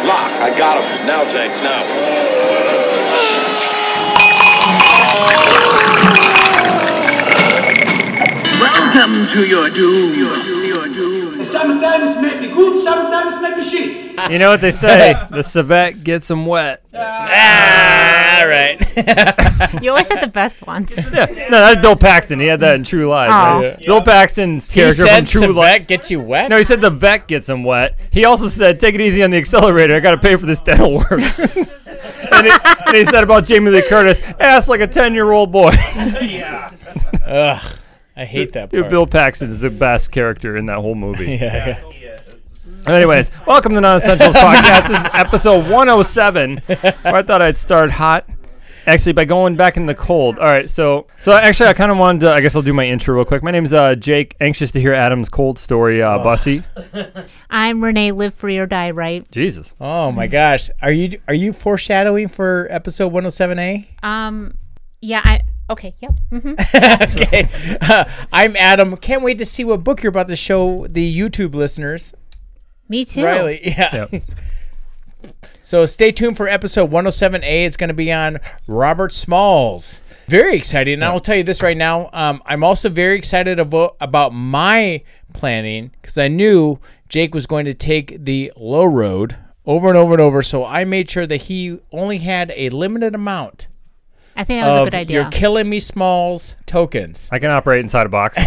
Lock. I got him. Now, Tank. Now. Welcome to your doom. Sometimes may be good, sometimes may be shit. You know what they say? The civet gets them wet. All right. You always had the best ones. Yeah. No, that's Bill Paxton. He had that in True Lies. Oh. Right? Bill Paxton's character from True Lies gets you wet? No, he said the vet gets him wet. He also said, take it easy on the accelerator. I got to pay for this dental work. and he said about Jamie Lee Curtis, ass like a 10-year-old boy. Ugh. I hate that part. Bill Paxton is the best character in that whole movie. Yeah. Anyways, welcome to Non-Essentials Podcast. This is episode 107, where I thought I'd start hot, actually, by going back in the cold. All right, so actually, I kind of wanted to, I guess I'll do my intro real quick. My name's Jake, anxious to hear Adam's cold story, Bussy. I'm Renee, live free or die, right? Jesus. Oh, my gosh. Are you foreshadowing for episode 107A? Yeah, okay, yep. Mm-hmm. Okay. I'm Adam. Can't wait to see what book you're about to show the YouTube listeners. Me too. Riley, yeah. Yep. So stay tuned for episode 107A. It's going to be on Robert Smalls. Very exciting. And I will tell you this right now. I'm also very excited about my planning because I knew Jake was going to take the low road over and over and over. So I made sure that he only had a limited amount. I think that was a good idea. You're killing me, Smalls tokens. I can operate inside a box.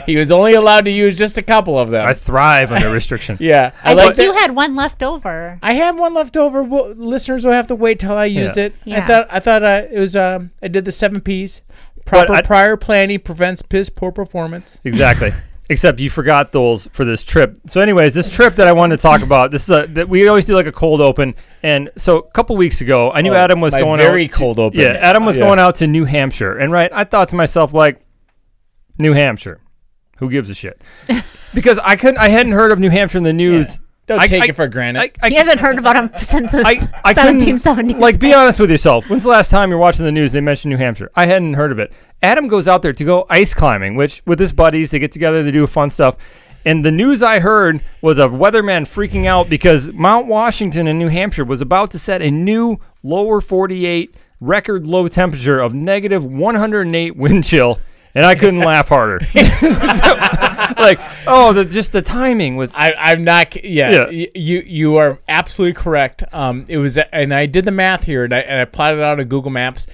He was only allowed to use just a couple of them. I thrive under restriction. Yeah. I think you had one left over. I have one left over. Well, listeners will have to wait till I used it. Yeah. I thought it was. I did the 7 P's. Prior planning prevents piss poor performance. Exactly. Except you forgot those for this trip. So anyways, this trip that I wanted to talk about, this is that we always do like a cold open. And so a couple weeks ago, I knew Adam was going very out. Cold open. Yeah, Adam was going out to New Hampshire. And I thought to myself, like, New Hampshire, who gives a shit? Because I hadn't heard of New Hampshire in the news. Yeah. Don't take it for granted. He hasn't heard about him since 1770. Like, be honest with yourself. When's the last time you're watching the news they mentioned New Hampshire? I hadn't heard of it. Adam goes out there to go ice climbing, which with his buddies, they get together, they do fun stuff. And the news I heard was a weatherman freaking out because Mount Washington in New Hampshire was about to set a new lower 48 record low temperature of negative 108 wind chill. And I couldn't laugh harder. Just the timing was. I'm not. Yeah. You are absolutely correct. It was, and I did the math here, and I plotted it out on Google Maps.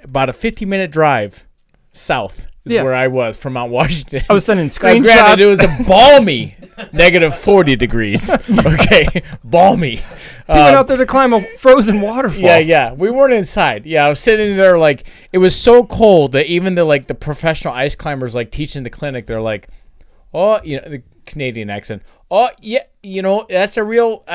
About a 50-minute drive south is where I was from Mount Washington. I was sending screenshots. Granted, it was a balmy negative 40 degrees. Okay, balmy. He went out there to climb a frozen waterfall. Yeah. We weren't inside. Yeah, I was sitting there like it was so cold that even the professional ice climbers like teaching the clinic, they're like, oh, the Canadian accent. Oh yeah, that's a real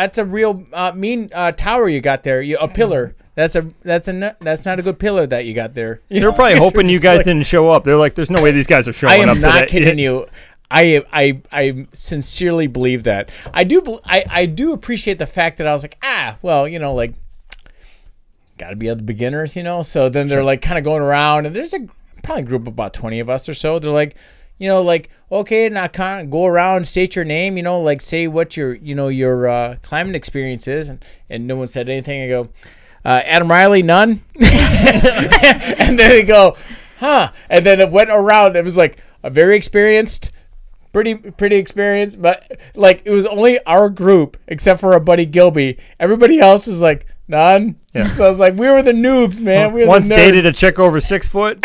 mean tower you got there. A pillar. That's not a good pillar that you got there. They're probably hoping you guys didn't show up. They're like, there's no way these guys are showing up. I am not kidding you. I sincerely believe that. I do appreciate the fact that I was like, got to be other beginners, So then they're like kind of going around, and there's probably a group of about 20 of us or so. They're like, okay, now kind of go around, state your name, say what your climbing experience is, and no one said anything. I go, Adam Riley, none. And then they go, huh? And then it went around. It was like a very experienced, pretty experienced, but like it was only our group except for our buddy Gilby. Everybody else was like none. Yeah. So I was like, we were the noobs, man. We were once the nerds. dated a chick over 6 foot.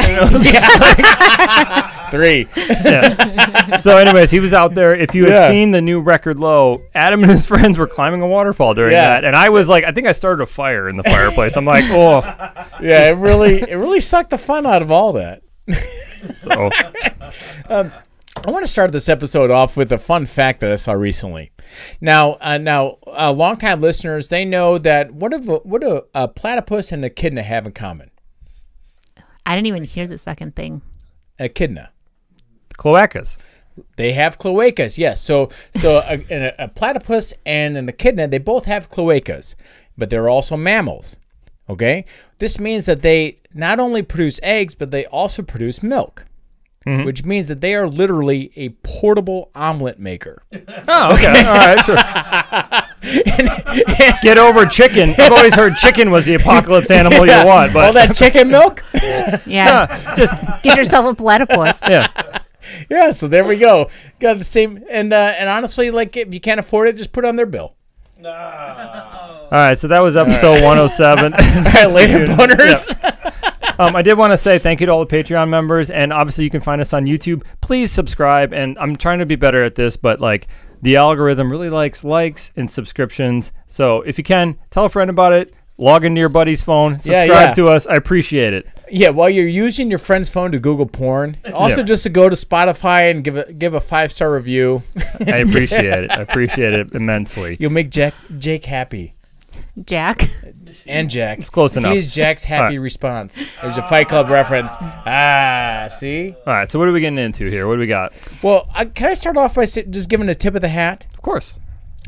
3. Yeah. So, anyways, he was out there. If you had seen the new record low, Adam and his friends were climbing a waterfall during that, and I was like, I think I started a fire in the fireplace. I'm like, oh, yeah. It really sucked the fun out of all that. So, I want to start this episode off with a fun fact that I saw recently. Now, longtime listeners, they know that what do a platypus and an echidna have in common? I didn't even hear the second thing. Echidna. Cloacas. They have cloacas, yes. So a platypus and an echidna, they both have cloacas, but they're also mammals. Okay? This means that they not only produce eggs, but they also produce milk. Mm-hmm. Which means that they are literally a portable omelet maker. Oh, okay. All right, sure. Get over chicken. I've always heard chicken was the apocalypse animal you want, but all that chicken milk. Yeah. just Get yourself a platypus. Yeah. So there we go. Got the same. And honestly, like if you can't afford it, just put it on their bill. all right. So that was episode 107. All right, later, boners. I did want to say thank you to all the Patreon members, and obviously you can find us on YouTube. Please subscribe, and I'm trying to be better at this, but like the algorithm really likes and subscriptions. So if you can, tell a friend about it. Log into your buddy's phone. Subscribe to us. I appreciate it. Yeah, while you're using your friend's phone to Google porn, also just to go to Spotify and give a 5-star review. I appreciate it. I appreciate it immensely. You'll make Jake happy. Jack. And Jack. It's close enough. He's Jack's happy response. There's a Fight Club reference. See? All right, so what are we getting into here? What do we got? Well, can I start off by just giving a tip of the hat? Of course.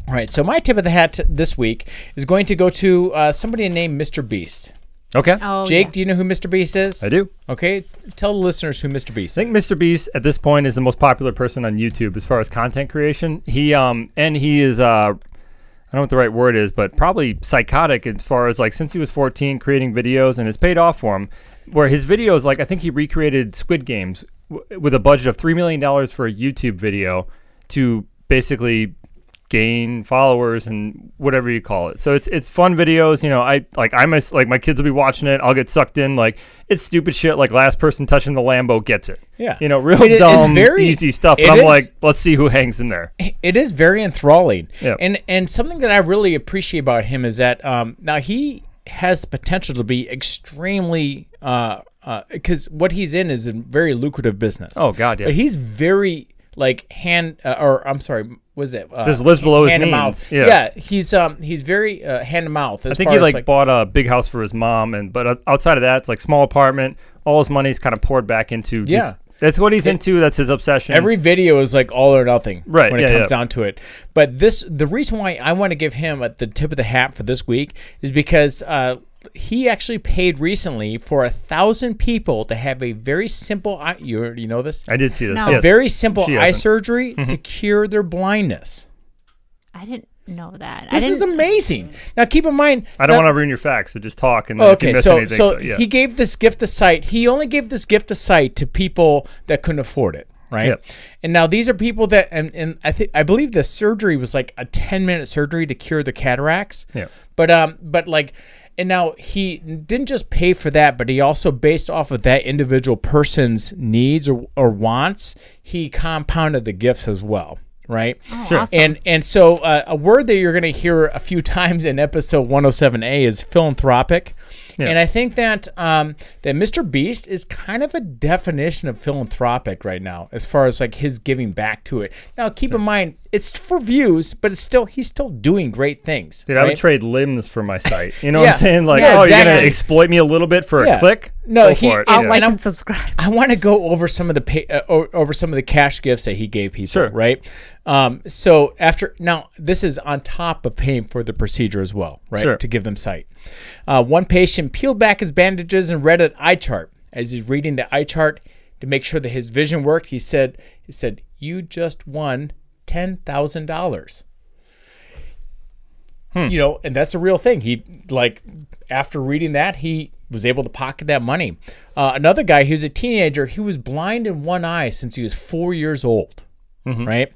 All right, so my tip of the hat this week is going to go to somebody named Mr. Beast. Okay. Oh, Jake, do you know who Mr. Beast is? I do. Okay, tell the listeners who Mr. Beast is. I think Mr. Beast at this point is the most popular person on YouTube as far as content creation. He is I don't know what the right word is, but probably psychotic as far as like since he was 14 creating videos, and it's paid off for him. Where his videos, like I think he recreated Squid Games with a budget of $3 million for a YouTube video to basically gain followers and whatever you call it. So it's fun videos. You know, my kids will be watching it. I'll get sucked in. Like it's stupid shit. Like last person touching the Lambo gets it. Yeah. You know, real dumb, easy stuff. But I'm like, let's see who hangs in there. It is very enthralling. Yeah. And something that I really appreciate about him is that now he has the potential to be extremely because what he's in is a very lucrative business. Oh God, yeah. But he's very like was it? Just lives below his hand to means. mouth. Yeah, he's very hand to mouth. I think he like bought a big house for his mom, but outside of that, it's like small apartment. All his money's kind of poured back into. That's what he's into. That's his obsession. Every video is like all or nothing, right? When it comes down to it. But the reason why I want to give him the tip of the hat for this week is because he actually paid recently for 1,000 people to have a very simple eye. You already know this? I did see this. No. Yes. A very simple She eye hasn't. surgery to cure their blindness. I didn't know that. This is amazing. Now, keep in mind. I don't want to ruin your facts, so just talk. And then if you miss anything, so yeah. he gave this gift of sight. He only gave this gift of sight to people that couldn't afford it. Right. Yep. And now these are people that, and I believe the surgery was like a 10-minute surgery to cure the cataracts. Yeah. But like, and now he didn't just pay for that, but he also, based off of that individual person's needs or wants, he compounded the gifts as well. Right. Oh, Sure. awesome. And so a word that you're going to hear a few times in episode 107A is philanthropic. Yeah. And I think that that Mr. Beast is kind of a definition of philanthropic right now, as far as like his giving back to it. Now, keep in mind, it's for views, but he's still doing great things. Dude, right? I would trade limbs for my site. You know Yeah. what I'm saying? Like, Yeah, you're going exactly. to exploit me a little bit for Yeah. a click? No, Go for it. I'll Yeah. like And and subscribe. I want to go over some of the cash gifts that he gave people. Sure. Right. So this is on top of paying for the procedure as well, right? Sure. To give them sight. One patient peeled back his bandages and read an eye chart. As he's reading the eye chart to make sure that his vision worked, he said, "You just won $10,000." You know, and that's a real thing. He after reading that, he was able to pocket that money. Another guy, he was a teenager. He was blind in one eye since he was 4 years old. Right.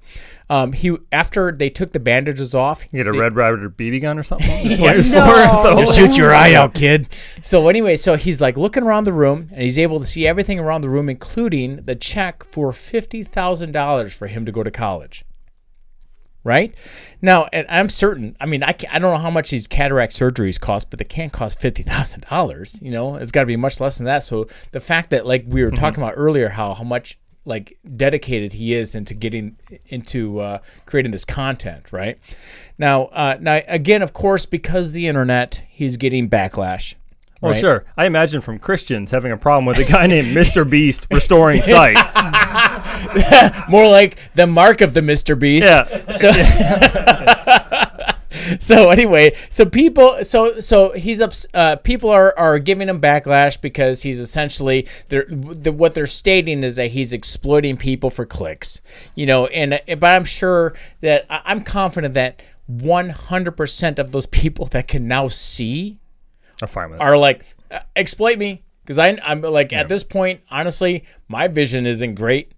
After they took the bandages off, You get a Red Ryder BB gun or something? Yeah. So, shoot your eye out, kid. So anyway, so he's like looking around the room, and he's able to see everything around the room, including the check for $50,000 for him to go to college. Right now, and I'm certain. I mean, I don't know how much these cataract surgeries cost, but they can't cost $50,000. You know, it's got to be much less than that. So the fact that, like we were talking about earlier, how much like dedicated he is into getting into creating this content, right? Now again, of course, because of the internet, he's getting backlash. Well, right? sure. I imagine from Christians having a problem with a guy named Mr. Beast restoring sight. More like the mark of the Mr. Beast. Yeah. So anyway, so people, so he's people are giving him backlash because he's essentially what they're stating is that he's exploiting people for clicks, you know. But I'm sure that I'm confident that 100% of those people that can now see I'm fine with it. are like, exploit me. Because I'm like, at this point, honestly, my vision isn't great.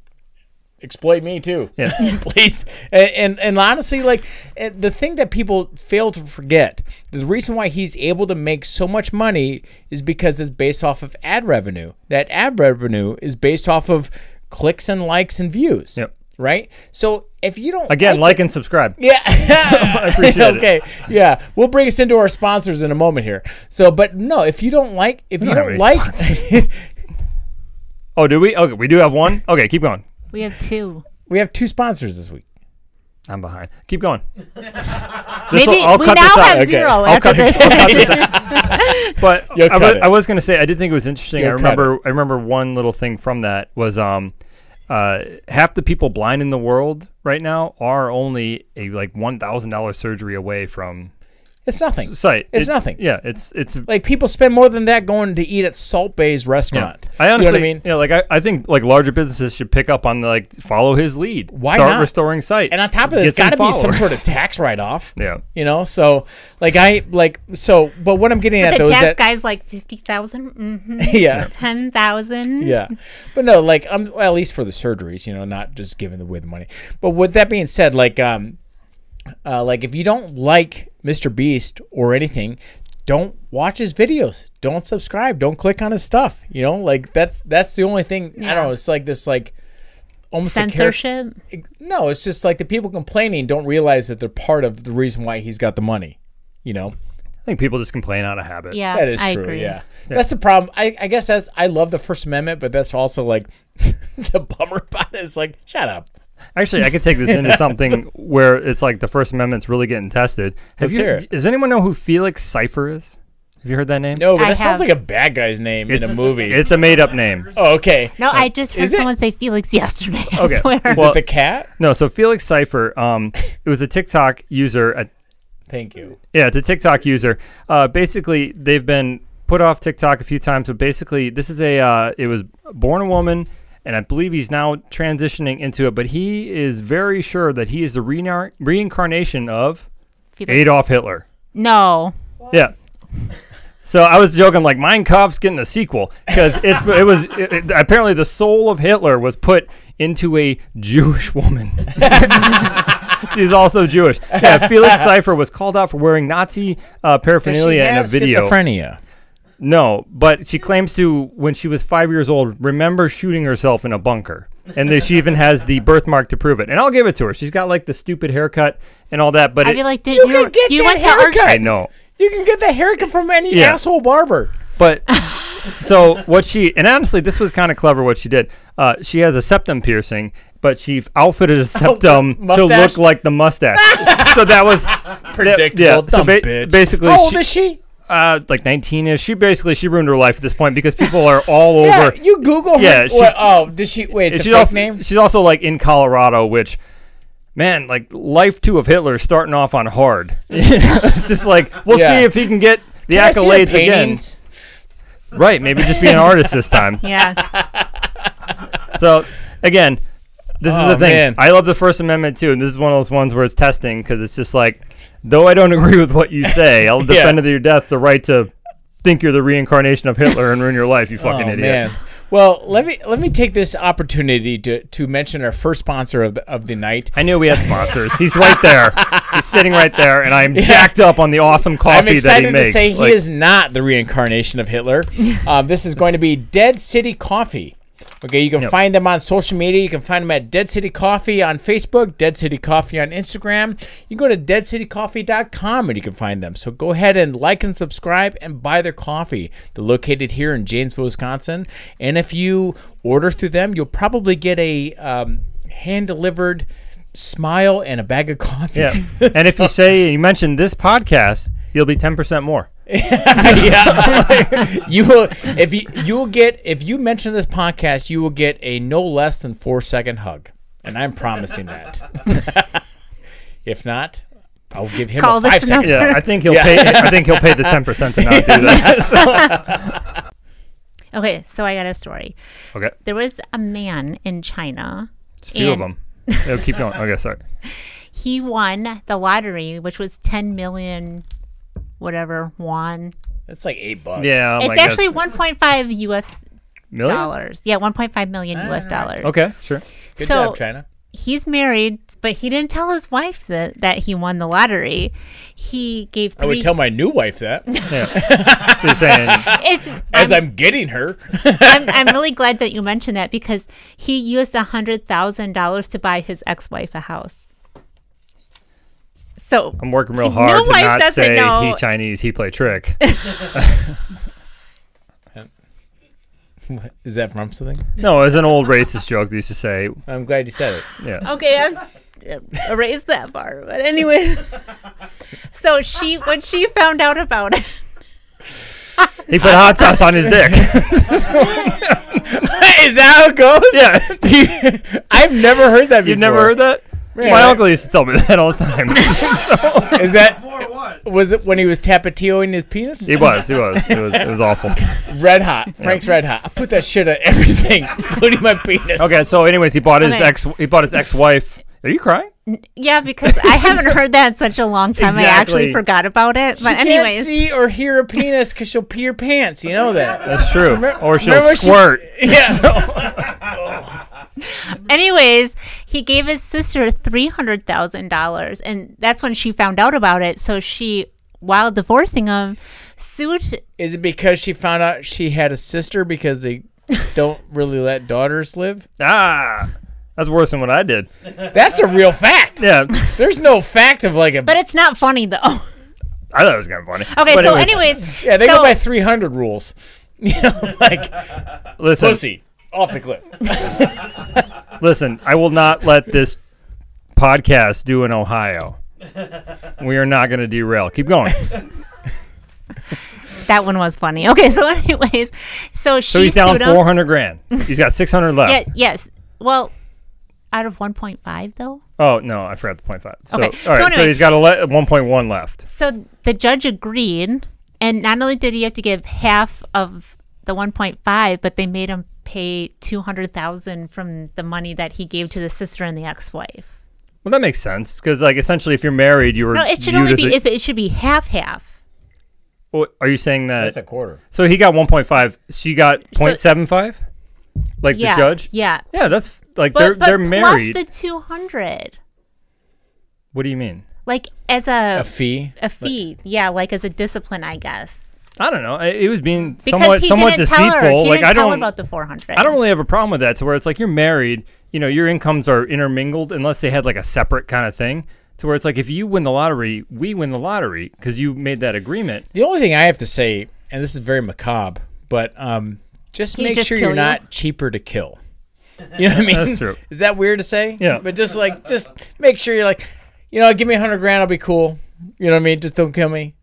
Exploit me too, Yeah. please. And honestly, like the thing that people fail to forget, the reason why he's able to make so much money is because it's based off of ad revenue. That ad revenue is based off of clicks and likes and views. Yep. Right. So if you don't Again, like and subscribe. yeah. I appreciate okay. Yeah. We'll bring us into our sponsors in a moment here. So, but no, if you don't like, Oh, do we? Okay, we do have one. Okay, keep going. We have 2. we have 2 sponsors this week. I'm behind. Keep going. Maybe I'll we cut now this out. have Okay. 0 I'll after cut this. But You'll cut it. I was going to say I did think it was interesting. You'll I remember one little thing from that was half the people blind in the world right now are only a like $1,000 surgery away from It's nothing. sight. It's nothing. Yeah, it's Like people spend more than that going to eat at Salt Bay's restaurant. I honestly, you know what I mean? Yeah, like I think like larger businesses should pick up on like follow his lead. Why Start not? restoring sight. And on top of this, Get some got to be some followers. sort of tax write-off. Yeah. You know, so like but what I'm getting at The though is tax that guy's like 50,000, yeah, 10,000. yeah, but no, like well, at least for the surgeries, you know, not just giving away the money. But with that being said, like if you don't like Mr. Beast or anything, don't watch his videos. Don't subscribe. Don't click on his stuff. You know, like that's the only thing. I don't know. It's like this, like almost Censorship. No, it's just like the people complaining don't realize that they're part of the reason why he's got the money. You know, I think people just complain out of habit. Yeah, that is I true. agree. Yeah, that's the problem. I guess I love the First Amendment, but that's also like the bummer about it is like, shut up. Actually, I could take this into something where it's like the First Amendment's really getting tested. Let's hear it. Does anyone know who Felix Cypher is? Have you heard that name? No, but I that sounds have. like a bad guy's name in a movie. It's a made-up name. Oh, okay. No, I just heard Is it? someone say Felix yesterday. I Okay. swear. Is Well- it the cat? No, so Felix Cypher, it was a TikTok user. Thank you. Yeah, it's a TikTok user. Basically, they've been put off TikTok a few times, but basically, this is it was born a woman, and I believe he's now transitioning into it, but he is very sure that he is the reincarnation of Felix. Adolf Hitler. No. Yeah. So I was joking, like Mein Kampf's getting a sequel because apparently the soul of Hitler was put into a Jewish woman. She's also Jewish. Yeah, Felix Cypher was called out for wearing Nazi paraphernalia in a video. Schizophrenia. No, but she claims to, when she was 5 years old, remember shooting herself in a bunker. And then she even has the birthmark to prove it. And I'll give it to her. She's got like the stupid haircut and all that. But I feel like You can get you that went to haircut. I know. You can get the haircut from any Yeah. asshole barber. But so and honestly, this was kind of clever what she did. She has a septum piercing, but she outfitted a septum to mustache? look like the mustache. So that was Predictable. Yeah. So Dumb bitch. basically, How old is she? like 19ish. She ruined her life at this point because people are all Yeah, over. you Google her. Yeah, Did she? Wait, it's a she's fake also, name? She's also like in Colorado, which, man, like Life 2 of Hitler is starting off on hard. It's just like, we'll Yeah. see if he can get the Can I see her accolades again. paintings? Right, maybe just be an artist this time. Yeah. So, again, this is Oh, the thing. man. I love the First Amendment too, and this is one of those ones where it's testing because it's just like, though I don't agree with what you say, I'll defend to your death the right to think you're the reincarnation of Hitler and ruin your life, you fucking Oh, idiot. man. Well, let me take this opportunity to mention our first sponsor of the night. I knew we had sponsors. He's right there. He's sitting right there, and I'm jacked up on the awesome coffee I'm that he excited makes. to say Like, he is not the reincarnation of Hitler. This is going to be Dead City Coffee. Okay, you can find them on social media. You can find them at Dead City Coffee on Facebook, Dead City Coffee on Instagram. You can go to deadcitycoffee.com and you can find them. So go ahead and like and subscribe and buy their coffee. They're located here in Janesville, Wisconsin. And if you order through them, you'll probably get a hand-delivered smile and a bag of coffee. yeah. And if you mention this podcast, you'll be 10% more. Yeah, you will. If you mention this podcast, you will get a no less than 4-second hug, and I'm promising that. If not, I'll give him Call a this 5-second. number. Yeah, I think he'll pay. I think he'll pay the 10% to not do that. Okay, so I got a story. Okay, There was a man in China. it's a few of and them. Keep going. Okay, sorry. he won the lottery, which was 10 million, whatever, won. That's like $8. Yeah, I'm It's like, actually that's- 1.5 US million? dollars. Yeah, 1.5 million US dollars. Okay, sure. Good So- job, China. He's married, but he didn't tell his wife that he won the lottery. He gave I would three. tell my new wife that Yeah. So you're saying, as I'm getting her. I'm really glad that you mentioned that because he used $100,000 to buy his ex-wife a house. So I'm working real his hard new to wife not doesn't say know. he Chinese, he play trick. Is that from something? No, it's an old racist joke they used to say. I'm glad you said it. Yeah. Okay, I've erased that part. But anyway, so when she found out about it, He put hot sauce on his dick. Is that how it goes? Yeah. I've never heard that before. You've never heard that? Yeah. My uncle used to tell me that all the time. Is that was it when he was tapatioing his penis? It was. It was awful. Red hot. Frank's red hot. I put that shit on everything, including my penis. Okay, so anyways, he bought his Okay. ex-wife. Are you crying? yeah, because I haven't heard that in such a long time, I actually Exactly. forgot about it. She But can't anyways, see or hear a penis because she'll pee her pants. You know that. That's true. Or she'll remember she- squirt. Yeah. anyways, he gave his sister $300,000, and that's when she found out about it. So she, while divorcing him, sued. Is it because she found out she had a sister because they don't really let daughters live? That's worse than what I did. That's a real fact. Yeah. There's no fact of like a. But it's not funny though. I thought it was kind of funny. Okay, But so anyways, anyways, Yeah, they so, go by 300 rules. You know, like listen, pussy off the cliff. listen, I will not let this podcast do in Ohio. We are not going to derail. Keep going. that one was funny. Okay, so anyways, so she So he's down sued him. 400 grand. He's got 600 left. Yeah, yes. Well, out of 1.5 though. Oh, no, I forgot the 0.5. So, Okay, all so right, so anyway. he's got 1.1 left. So the judge agreed, and not only did he have to give half of the 1.5, but they made him pay $200,000 from the money that he gave to the sister and the ex-wife. Well, that makes sense because, like, essentially, if you're married, you were. No, it should viewed only as be a- if it should be half. Well, are you saying that? That's a quarter. So he got 1.5. She got 0.75. Like Yeah, the judge. yeah. Yeah, that's like But they're married. plus the 200, What do you mean? like as a fee. fee, yeah, like as a discipline, I guess. I don't know. It was being Because somewhat he didn't tell her. deceitful. He Like didn't I tell her don't. about the 400. I don't really have a problem with that. To where it's like you're married. You know, your incomes are intermingled unless they had like a separate kind of thing. To where it's like if you win the lottery, we win the lottery because you made that agreement. The only thing I have to say, and this is very macabre, but just Can you make just sure kill you're you? not cheaper to kill. You know what I mean? That's true. Is that weird to say? Yeah. But just make sure you're like, you know, give me $100 grand, I'll be cool. You know what I mean? Just don't kill me.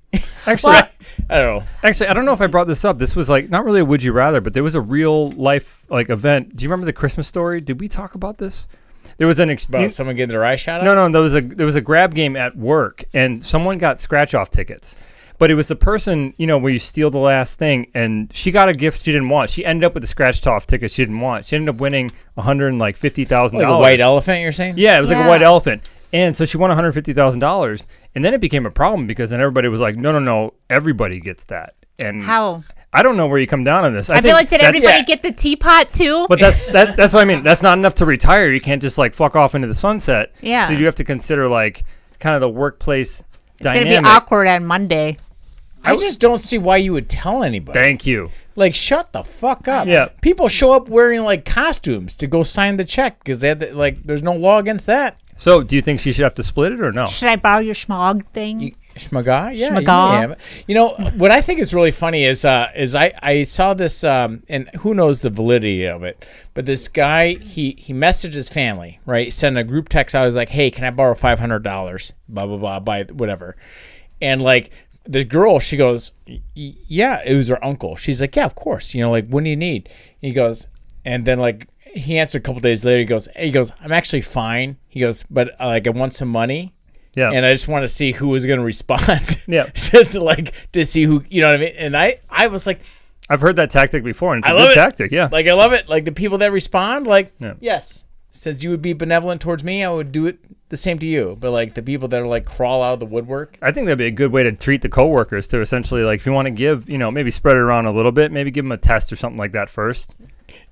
Actually, I don't know. Actually, I don't know if I brought this up. This was like not really a would you rather, but there was a real life like event. Do you remember the Christmas Story? Did we talk about this? There was an About someone getting their eye shot out? no. There was a grab game at work, and someone got scratch off tickets. But it was the person, you know, where you steal the last thing, and she got a gift she didn't want. She ended up with the scratched off tickets she didn't want. She ended up winning $150,000. Like a white elephant, you're saying? Yeah, it was like a Yeah. white elephant. And so she won $150,000, and then it became a problem because then everybody was like, no, everybody gets that. And How? I don't know where you come down on this. I feel think like did that's- everybody get the teapot too? But that's what I mean. That's not enough to retire. You can't just like fuck off into the sunset. Yeah. So you have to consider like kind of the workplace it's dynamic. gonna be awkward on Monday. I just don't see why you would tell anybody. Thank you. Like, shut the fuck up. Yeah. People show up wearing, like, costumes to go sign the check because they had there's no law against that. So do you think she should have to split it or no? Should I borrow your schmog thing? Schmaga? Yeah. Schmaga? You may have it. You know, what I think is really funny is I saw this, and who knows the validity of it, but this guy, he messaged his family, right? He sent a group text. I was like, hey, can I borrow $500? Blah, blah, blah, by whatever. And, like, the girl, she goes, yeah, it was her uncle. She's like, yeah, of course. You know, like, what do you need? He goes, and then, like, he answered a couple days later. He goes, I'm actually fine. He goes, but, like, I want some money. Yeah. And I just want to see who was going to respond. Yeah. to see who, you know what I mean? And I was like, I've heard that tactic before, and it's I a love good it. tactic. Yeah. like, I love it. Like, the people that respond, like, Yeah. yes. Since you would be benevolent towards me, I would do it the same to you, but like the people that are like crawl out of the woodwork. I think that'd be a good way to treat the coworkers, to essentially, like, if you want to give, maybe spread it around a little bit, maybe give them a test or something like that first.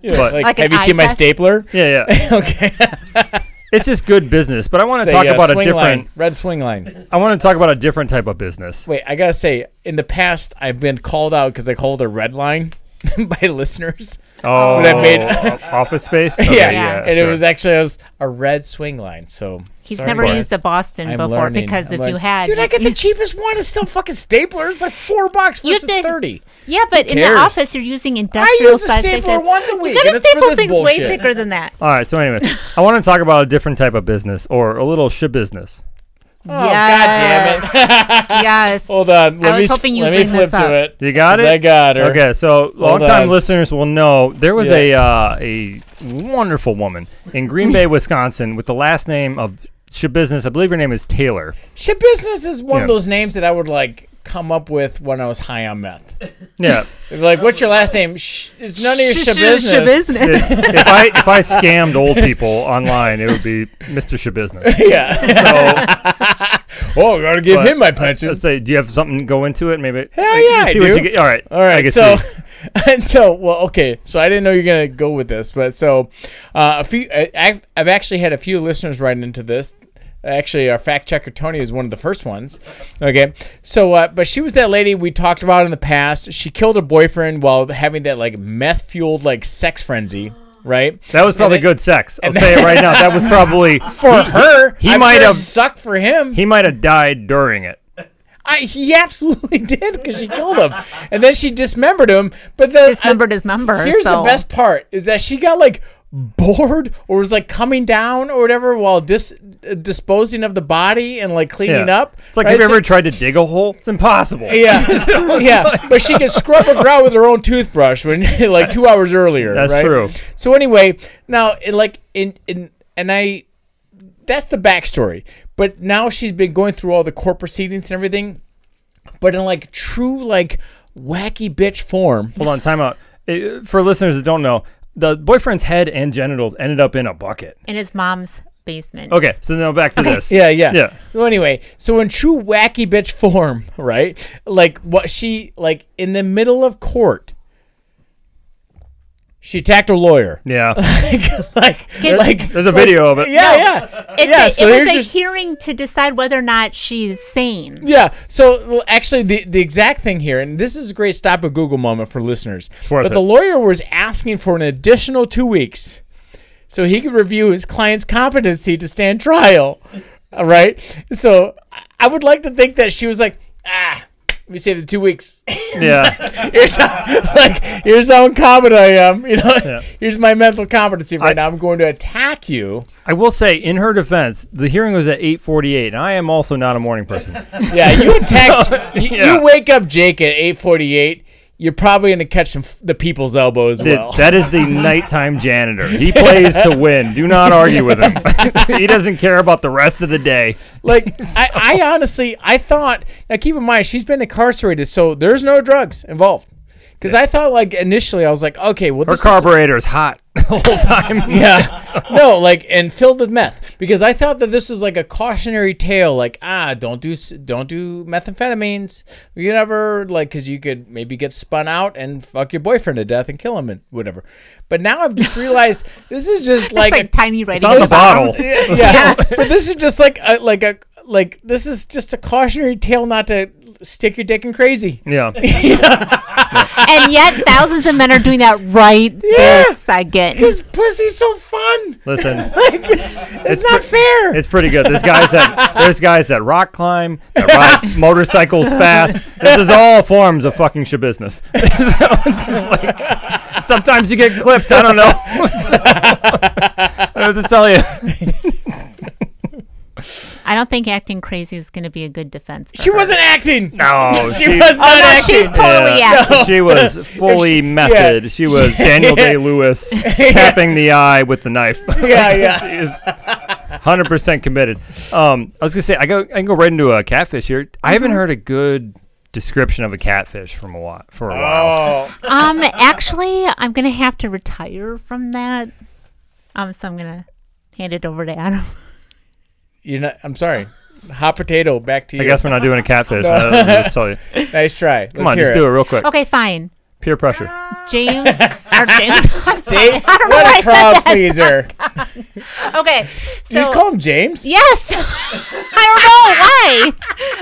Yeah, But Like have an you seen eye my test? stapler? yeah. Okay. It's just good business. But I want to talk about a different. red swing line. I want to talk about a different type of business. Wait, I gotta say, in the past, I've been called out because I called a red line by listeners. Oh, But I made- Office Space. Yeah, and sure. it was actually a red swing line. So He's sorry, never guys. used a Boston I'm before learning. because I'm if like, you had, dude, I get the cheapest one. It's still fucking stapler. It's like $4 You versus did- 30. yeah, but in the cares? office you're using I industrial use a size stapler thickness. once a week. You and gotta it's for staple this things bullshit. way thicker than that. All right. So, anyways, I want to talk about a different type of business, or a little business. Oh, God damn it. Yes. Hold on. I was hoping you'd let me bring flip this up. to it. You got 'Cause it? I got her. Okay, so long-time on. listeners will know there was Yeah. a wonderful woman in Green Bay, Wisconsin, with the last name of Schabuisness. I believe her name is Taylor. Schabuisness is one Yeah. of those names that I would like come up with when I was high on meth. Yeah. They'd be like, what's your last name? It's none of your Schabuisness. if I scammed old people online, it would be Mr. Schabuisness. Yeah. Oh, I gotta give But him my pension. Let's say, do you have something to go into it? Maybe. Hell yeah, I see what do. you get. All right. All right, I can so see. okay, so I didn't know you were gonna go with this, but so I've actually had a few listeners writing into this. Actually, our fact checker Tony is one of the first ones. Okay, so but she was that lady we talked about in the past. She killed her boyfriend while having that like meth fueled like sex frenzy. Right, That was probably good sex. I'll say it right now. That was probably for her. He I'm might sure have it sucked for him. He might have died during it. He absolutely did because she killed him, and then she dismembered him. But then Dismembered his member. Here's so. the best part: is that she got like bored or was like coming down or whatever while disposing of the body and like cleaning up. It's like, right? have you So- ever tried to dig a hole? It's impossible. Yeah, yeah. But she can scrub her ground with her own toothbrush when like 2 hours earlier. That's right? true. So anyway, now that's the backstory. But now she's been going through all the court proceedings and everything, but in like true like wacky bitch form. Hold on, time out. For listeners that don't know, the boyfriend's head and genitals ended up in a bucket. in his mom's basement. Okay, so now back to this. Yeah. So anyway, so in true wacky bitch form, right? Like what she like in the middle of court, she attacked her lawyer. Yeah. like There's a video of it. yeah. It So was here's a just- hearing to decide whether or not she's sane. Yeah. So well, actually, the exact thing here, and this is a great stop at Google moment for listeners. worth But it. the lawyer was asking for an additional 2 weeks, so he could review his client's competency to stand trial. All right. So I would like to think that she was like, let me save the 2 weeks. Yeah. Here's how incompetent I am. Yeah. Here's my mental competency right now. I'm going to attack you. I will say, in her defense, the hearing was at 8:48, and I am also not a morning person. Yeah, you attacked. yeah. You wake up Jake at 8:48. You're probably going to catch the people's elbow as well. That is the nighttime janitor. He plays to win. Do not argue with him. He doesn't care about the rest of the day. Like, I honestly, I thought, now keep in mind, she's been incarcerated, so there's no drugs involved. Because I thought, like, initially, I was like, okay, well, Her this carburetor is hot the whole time. Yeah. No, like, and filled with meth. Because I thought that this was like a cautionary tale, like, don't do methamphetamines. You never, like, because you could maybe get spun out and fuck your boyfriend to death and kill him and whatever. But now I've just realized this is just It's like, like tiny writing. on the bottle. yeah. But this is just like this is just a cautionary tale not to stick your dick in crazy. Yeah. And yet thousands of men are doing that right this second. Because pussy's so fun. Listen, It's not fair. it's pretty good. There's guys that rock climb, that ride motorcycles fast. This is all forms of fucking Schabuisness. So it's just like, sometimes you get clipped. I don't know. I have to tell you. I don't think acting crazy is going to be a good defense. For She her. wasn't acting. No, She she, was not Oh, no, acting. she's totally acting. she was fully method. She was Daniel Day-Lewis tapping the eye with the knife. Yeah. She is 100% committed. I was gonna say I can go right into a catfish here. I haven't heard a good description of a catfish for a while. Oh. Actually, I'm going to have to retire from that. So I'm going to hand it over to Adam. You're not. I'm sorry. Hot potato. Back to you. I guess we're not doing a catfish. I'll just tell you. Nice try. Come on, just do it real quick. Okay, fine. Peer pressure. James. Or James. See? I don't know What why a I crowd said that. pleaser. Okay. You So, just call him James? yes. I don't know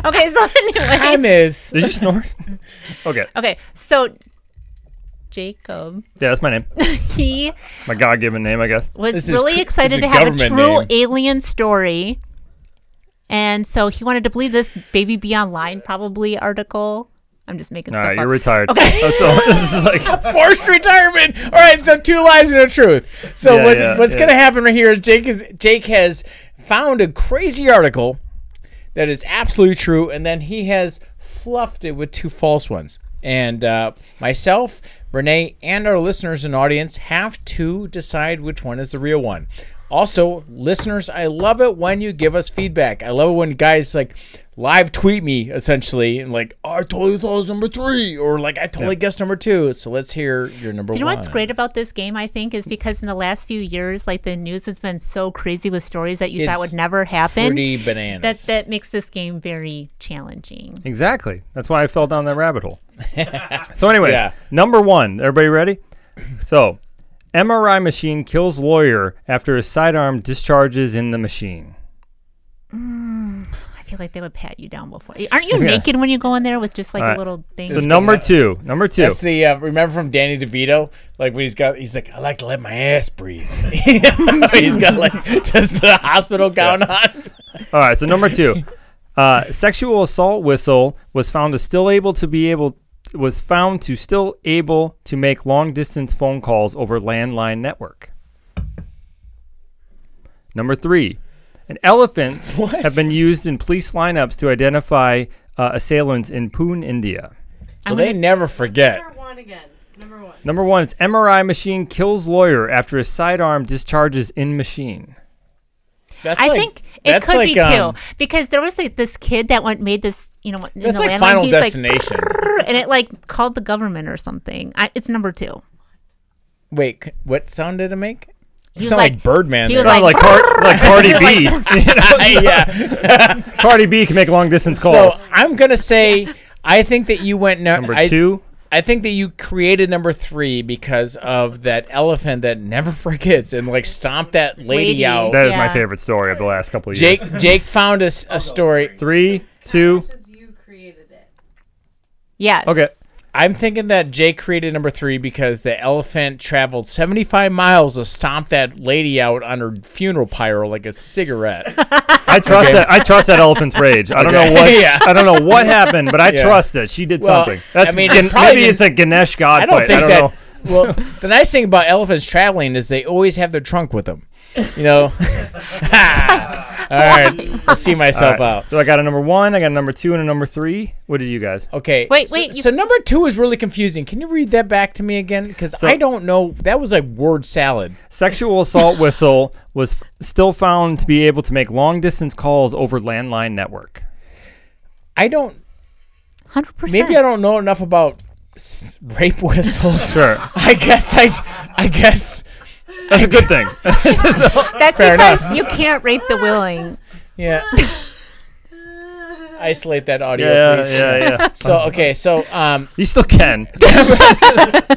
why. Okay, so anyway. Time is. Did you snort? Okay. Okay, so Jacob, Yeah, that's my name. he My God-given name, I guess. was This is really this excited is to a have a government true name. alien story. And so he wanted to believe this Baby Be Online probably article. I'm just making All stuff right, up. you're retired. Okay. So this is like Forced retirement. All right, so 2 lies and a truth. So what's going to happen right here is Jake has found a crazy article that is absolutely true, and then he has fluffed it with 2 false ones. And myself, Renee, and our listeners and audience have to decide which one is the real one. Also, listeners, I love it when you give us feedback. I love it when guys like live tweet me essentially and like, oh, I totally thought it was number 3, or like I totally guessed number 2. So let's hear your number 1. Do you know what's great about this game, I think, is because in the last few years, like the news has been so crazy with stories that you thought would never happen. Pretty bananas. That makes this game very challenging. exactly. That's why I fell down that rabbit hole. So, anyways, Yeah. number 1. Everybody ready? So, MRI machine kills lawyer after his sidearm discharges in the machine. I feel like they would pat you down before. Aren't you naked when you go in there with just like All right. a little thing? So number two. That's the remember from Danny DeVito, like when he's like, I like to let my ass breathe. He's got like just the hospital gown on. All right, so number 2. Sexual assault whistle was found to still able to make long distance phone calls over landline network. Number 3. Elephants have been used in police lineups to identify assailants in Pune, India. So they never forget. Number 1 again. Number 1. Number 1, it's MRI machine kills lawyer after his sidearm discharges in machine. I think it could be too, because there was like this kid that made this, in That's the like landline, Final he's Destination. Like, and it like called the government or something. It's number 2. Wait, what sound did it make? It was sounded like- like Birdman. he was there. like- Like Cardi B. yeah. Cardi B can make long distance calls. So I'm gonna say I think that you went Number 2. I think that you created number 3 because of that elephant that never forgets and like stomped that lady out. That is my Yeah. favorite story of the last couple of years. Jake found a story. 3, 2. You created it. Yes. Okay. I'm thinking that Jake created number 3 because the elephant traveled 75 miles to stomp that lady out on her funeral pyre like a cigarette. I trust that. I trust that elephant's rage. I don't know what. Yeah. I don't know what happened, but I Yeah. trust that she did Well, something. That's I mean, maybe probably it's a Ganesh god I don't fight. think I don't that. know. Well, the nice thing about elephants traveling is they always have their trunk with them. You know. All right, I'll see myself All right. out. So I got a number 1, I got a number 2, and a number 3. What did you guys? Okay. Wait, so, wait, So number 2 is really confusing. Can you read that back to me again? Because I don't know. That was like word salad. Sexual assault whistle was still found to be able to make long distance calls over landline network. I don't. 100%. Maybe I don't know enough about rape whistles. Sure. I guess. That's a good thing. That's Fair because you can't rape the willing. Yeah. Isolate that audio, Yeah, please. yeah. So okay, so You still can.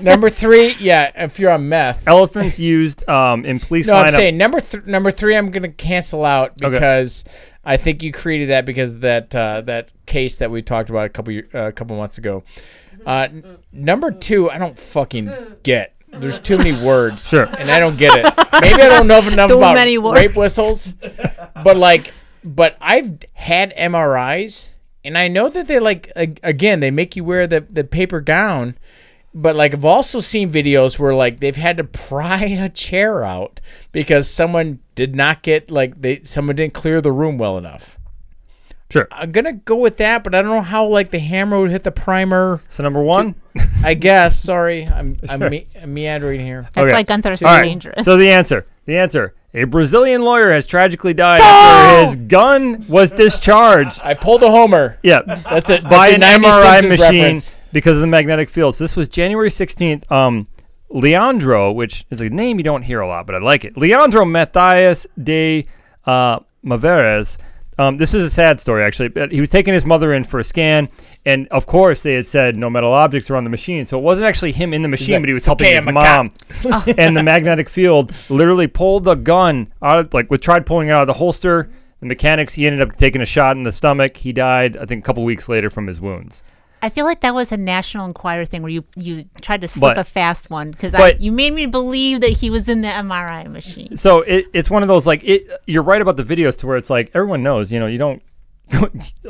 number 3, yeah, if you're on meth. Elephants used in police No, lineup. I'm saying number 3. I'm gonna cancel out because I think you created that because of that case that we talked about a couple months ago. Number 2, I don't fucking get. There's too many words, Sure. and I don't get it. Maybe I don't know enough Too about many words. rape whistles, but I've had MRIs, and I know that they again they make you wear the paper gown. But like I've also seen videos where like they've had to pry a chair out because someone did not get someone didn't clear the room well enough. Sure. I'm gonna go with that, but I don't know how like the hammer would hit the primer. So number 1. I guess. Sorry, I'm meandering here. That's Okay. why guns are so All right. dangerous. So the answer. A Brazilian lawyer has tragically died after his gun was discharged. I pulled a homer. Yeah. That's it. By an That's a 90 MRI Simpsons machine reference. because of the magnetic fields. This was January 16th. Leandro, which is a name you don't hear a lot, but I like it. Leandro Matthias de Maveres. This is a sad story, actually. But he was taking his mother in for a scan, and of course they had said no metal objects are on the machine. So it wasn't actually him in the machine, but he was helping his mom. And the magnetic field literally pulled the gun out, tried pulling it out of the holster. The mechanics, he ended up taking a shot in the stomach. He died, I think, a couple weeks later from his wounds. I feel like that was a National Enquirer thing where you tried to slip a fast one because you made me believe that he was in the MRI machine. So it's one of those you're right about the videos to where it's like everyone knows, you don't.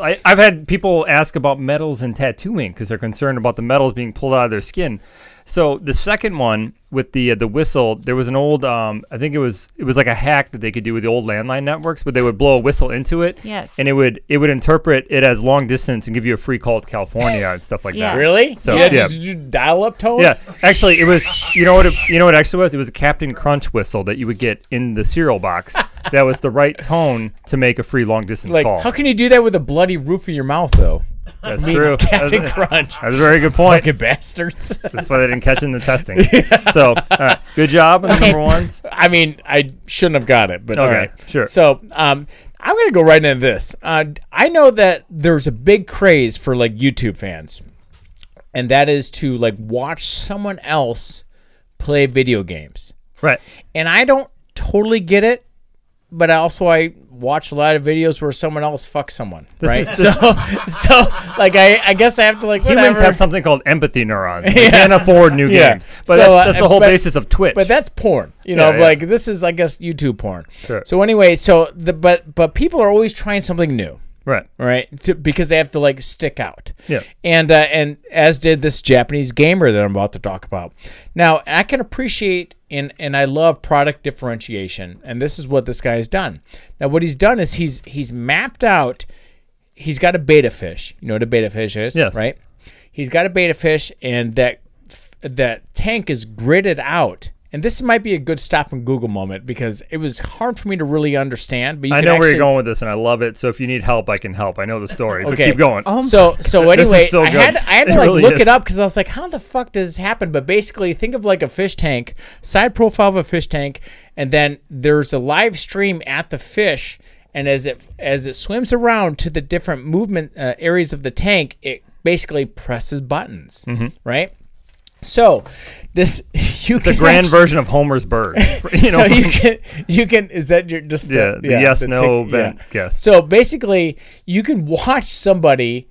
I've had people ask about metals and tattooing because they're concerned about the metals being pulled out of their skin. So the second one with the whistle, there was an old I think it was like a hack that they could do with the old landline networks, but they would blow a whistle into it, yes, and it would interpret it as long distance and give you a free call to California and stuff like that. Really? So did you dial up tone? Yeah, actually, it was. You know what it actually was? It was a Captain Crunch whistle that you would get in the cereal box. That was the right tone to make a free long distance call. How can you do that with a bloody roof of your mouth, though? That's true. Captain Crunch. That's a very good point. Fucking bastards. That's why they didn't catch it in the testing. So, all right, good job on the number ones. I mean, I shouldn't have got it, but all right. Sure. So, I'm going to go right into this. I know that there's a big craze for YouTube fans, and that is to watch someone else play video games. Right. And I don't totally get it, but I watch a lot of videos where someone else fucks someone, right? I guess I have to humans have something called empathy neurons. They can't afford new games, but that's the whole basis of Twitch. But that's porn, this is, I guess, YouTube porn. Sure. So anyway, but people are always trying something new. Right, because they have to stick out. Yeah, and as did this Japanese gamer that I'm about to talk about. Now, I can appreciate and I love product differentiation, and this is what this guy has done. Now, what he's done is he's mapped out. He's got a beta fish. You know what a beta fish is? Yes. Right. He's got a beta fish, and that tank is gridded out. And this might be a good stop and Google moment because it was hard for me to really understand. But I know where you're going with this, and I love it. So if you need help, I can help. I know the story. Okay. But keep going. So anyway, so I had to really look it up because I was like, how the fuck does this happen? But basically, think of a fish tank, side profile of a fish tank, and then there's a live stream at the fish, and as it swims around to the different movement areas of the tank, it basically presses buttons, right? So it's a grand version of Homer's bird. So you can is that your just the yes no vent guess. So basically, you can watch somebody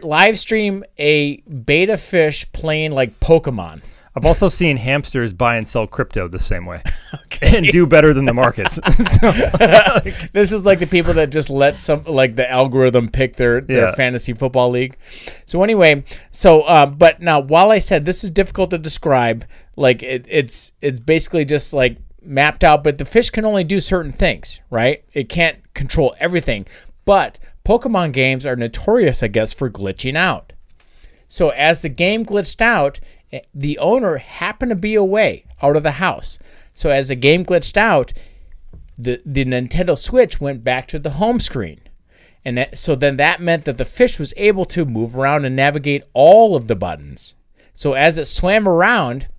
live stream a beta fish playing Pokemon. I've also seen hamsters buy and sell crypto the same way and do better than the markets. This is the people that just let the algorithm pick their fantasy football league. So anyway, but now while I said this is difficult to describe, it's basically just mapped out, but the fish can only do certain things, right? It can't control everything. But Pokemon games are notorious, I guess, for glitching out. So as the game glitched out, the owner happened to be away out of the house. So as the game glitched out, the Nintendo Switch went back to the home screen. And so then that meant that the fish was able to move around and navigate all of the buttons. So as it swam around,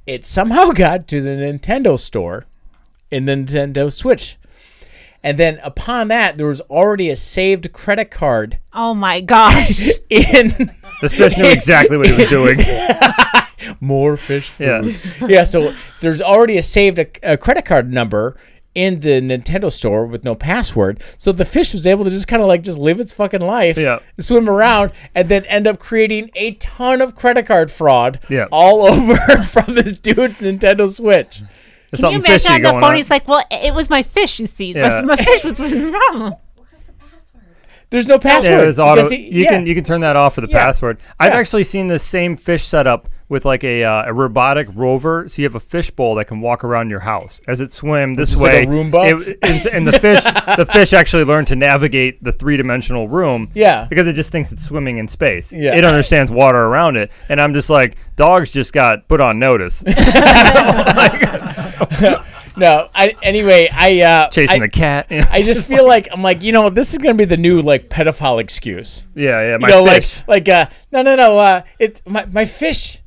it somehow got to the Nintendo store in the Nintendo Switch. And then upon that, there was already a saved credit card. Oh my gosh. This fish knew exactly what he was doing. More fish food. Yeah, so there's already a saved a credit card number in the Nintendo store with no password. So the fish was able to just kind of just live its fucking life, swim around, and then end up creating a ton of credit card fraud all over from this dude's Nintendo Switch. There's Can you imagine on the phone? He's like, well, it was my fish, you see. Yeah. My fish was wrong. There's no password. There's auto. You can turn that off for the password. I've actually seen the same fish setup with a robotic rover. So you have a fish bowl that can walk around your house as it swims this way. Like a Roomba? And the fish actually learned to navigate the 3-dimensional room. Yeah. Because it just thinks it's swimming in space. Yeah. It understands water around it. And I'm just like, dogs just got put on notice. No, chasing the cat. I just feel this is gonna be the new pedophile excuse. Yeah, My fish. No, it's my fish.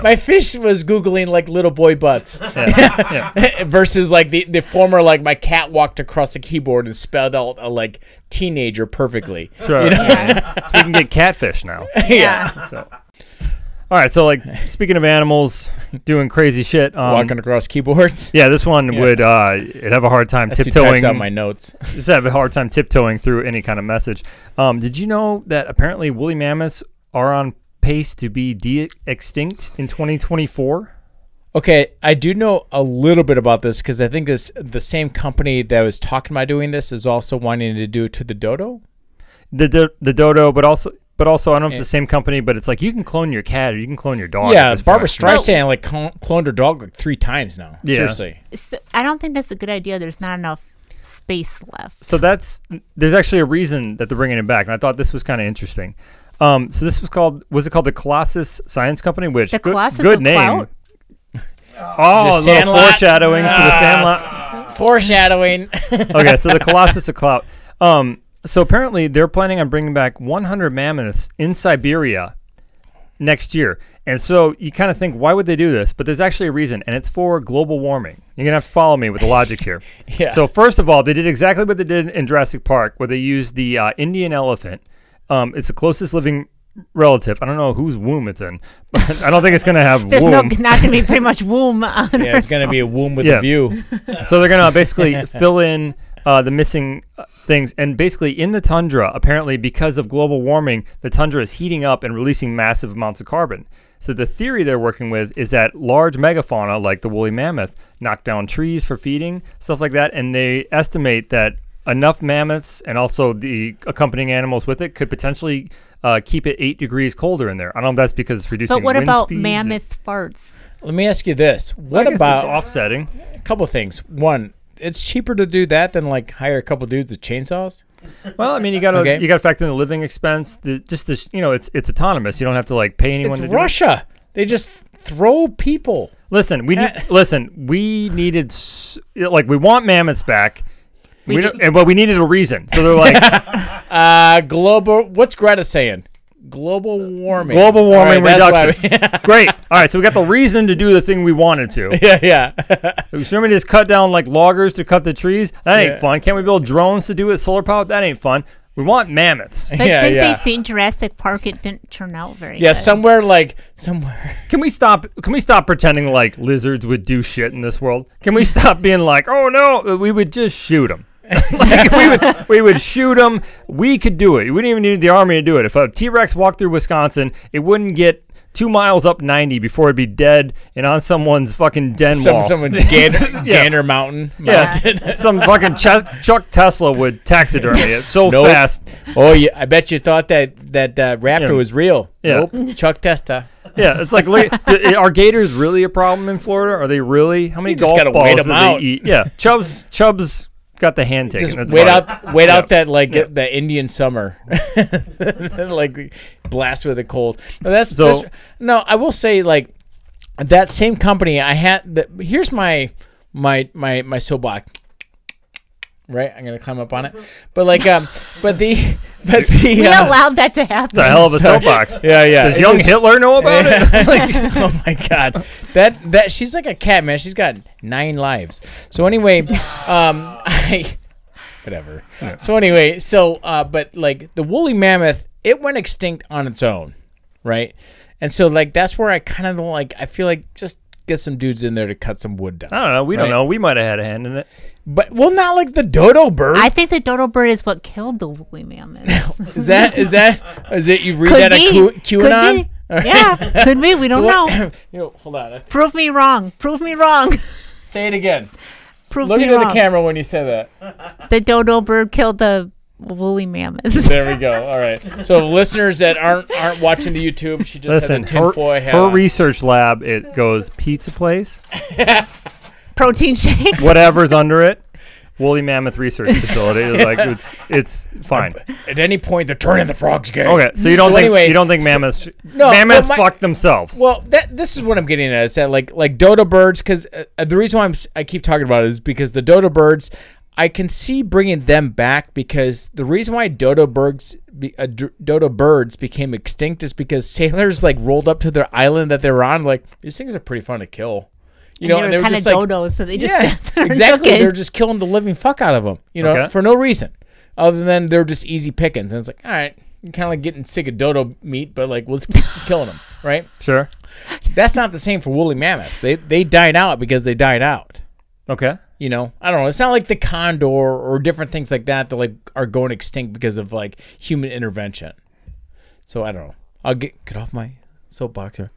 My fish was Googling like little boy butts Yeah. versus like the former, like my cat walked across the keyboard and spelled out a like teenager perfectly. Sure. You know? Yeah. So we can get catfish now. Yeah. So. All right. So like speaking of animals doing crazy shit, Walking across keyboards. yeah, this one would it'd have a hard time That's who tiptoeing. types out my notes. This have a hard time tiptoeing through any kind of message. Did you know that apparently woolly mammoths are on pace to be extinct in 2024? Okay, I do know a little bit about this because I think the same company that was talking about doing this is also wanting to do it to the dodo. The dodo, but also I don't know if it's the same company, but it's like you can clone your cat or you can clone your dog. Yeah, Barbara Streisand like cloned her dog like 3 times now. Yeah. Seriously. So I don't think that's a good idea. There's not enough space left. So there's actually a reason that they're bringing it back, and I thought this was kind of interesting. So this was called the Colossus Science Company, which The Colossus good of name. Clout? Oh, a little Sandlot? foreshadowing for the Sandlot. Foreshadowing. Okay, so the Colossus of Clout. So apparently they're planning on bringing back 100 mammoths in Siberia next year. And so you kind of think, why would they do this? But there's actually a reason, and it's for global warming. You're going to have to follow me with the logic here. Yeah. So first of all, they did exactly what they did in Jurassic Park, where they used the Indian elephant. It's the closest living relative. I don't know whose womb it's in, but I don't think it's going to have There's womb. not going to be pretty much womb on Yeah, it's going to be a womb with Yeah. a view. So they're going to basically fill in the missing things. And basically in the tundra, apparently because of global warming, the tundra is heating up and releasing massive amounts of carbon. So the theory they're working with is that large megafauna like the woolly mammoth knock down trees for feeding, stuff like that. And they estimate that enough mammoths and also the accompanying animals with it could potentially keep it 8 degrees colder in there. I don't know if that's because it's reducing But what wind about speeds. mammoth farts? Let me ask you this. What I guess about it's offsetting? a couple things? One, it's cheaper to do that than like hire a couple dudes with chainsaws. Well, I mean, you got to Okay. factor in the living expense. It's autonomous. You don't have to like pay anyone It's to do it. Russia. They just throw people. Listen, we needed we want mammoths back. But we needed a reason. So they're like Global. What's Greta saying? Global warming. global warming All right, that's reduction. why Great. All right, so we got the reason to do the thing we wanted to. yeah. Shouldn't we just cut down like loggers to cut the trees? That ain't Yeah. fun. Can't we build drones to do it? Solar power? That ain't fun. We want mammoths. But Yeah, didn't yeah. they see in Jurassic Park it didn't turn out very Yeah, good? somewhere. Can we stop pretending like lizards would do shit in this world? Can we stop being like, oh no, we would just shoot them. we would shoot them. We could do it. We wouldn't even need the army to do it. If a T-Rex walked through Wisconsin, it wouldn't get 2 miles up 90 before it'd be dead and on someone's fucking den wall. Someone Gander Mountain. Yeah, some fucking Chuck Tesla would taxidermy it so Nope. fast. Oh, yeah. I bet you thought that raptor Yeah. was real. Yeah. Nope. Chuck Testa. Yeah, it's like, are gators really a problem in Florida? Are they really? How many You just golf gotta balls wait do 'em they out. eat? Yeah, Chubb's got the hand taken. Just That's wait about out Yeah. that the Indian summer, like blast with a cold. No, I will say like that same company. I had here's my soapbox. Right, I'm gonna climb up on it, but we allowed that to happen. It's a hell of a soapbox. Yeah. Does young Hitler know about it? Oh my god, that she's like a cat, man. She's got 9 lives. So anyway, whatever. Yeah. So anyway, but like the woolly mammoth, it went extinct on its own, right? And so like that's where I kind of like I feel like just get some dudes in there to cut some wood down. I don't know. We don't know. We might have had a hand in it. But not like the dodo bird. I think the dodo bird is what killed the woolly mammoth. Is it? You read Could that be. at QAnon? Could be. Yeah, could be. We don't know. Yo, hold on. Prove me wrong. Prove me wrong. Say it again. Prove Look me into wrong. the camera when you say that. The dodo bird killed the woolly mammoths. There we go. All right. So listeners that aren't watching the YouTube, she just Listen, had a tinfoil hat her on. research lab, it goes pizza place, Protein shakes. whatever's under it, woolly mammoth research facility. It's like it's fine. At any point, they're turning the frogs gay. Okay, so you don't think mammoths No, mammoths well, fuck themselves? Well, this is what I'm getting at. Is that like dodo birds? Because the reason why I keep talking about it is because the dodo birds, I can see bringing them back because the reason why dodo birds became extinct is because sailors like rolled up to their island that they were on. Like, these things are pretty fun to kill. You know, and they were kind of just dodos, so they just exactly. They're just killing the living fuck out of them. You know, for no reason other than they're just easy pickings. And it's like, all right, you're kind of like getting sick of dodo meat, but like let's keep killing them, right? Sure. That's not the same for woolly mammoths. They died out because they died out. Okay. You know, I don't know. It's not like the condor or different things like that like are going extinct because of like human intervention. So I don't know. I'll get off my soapbox here.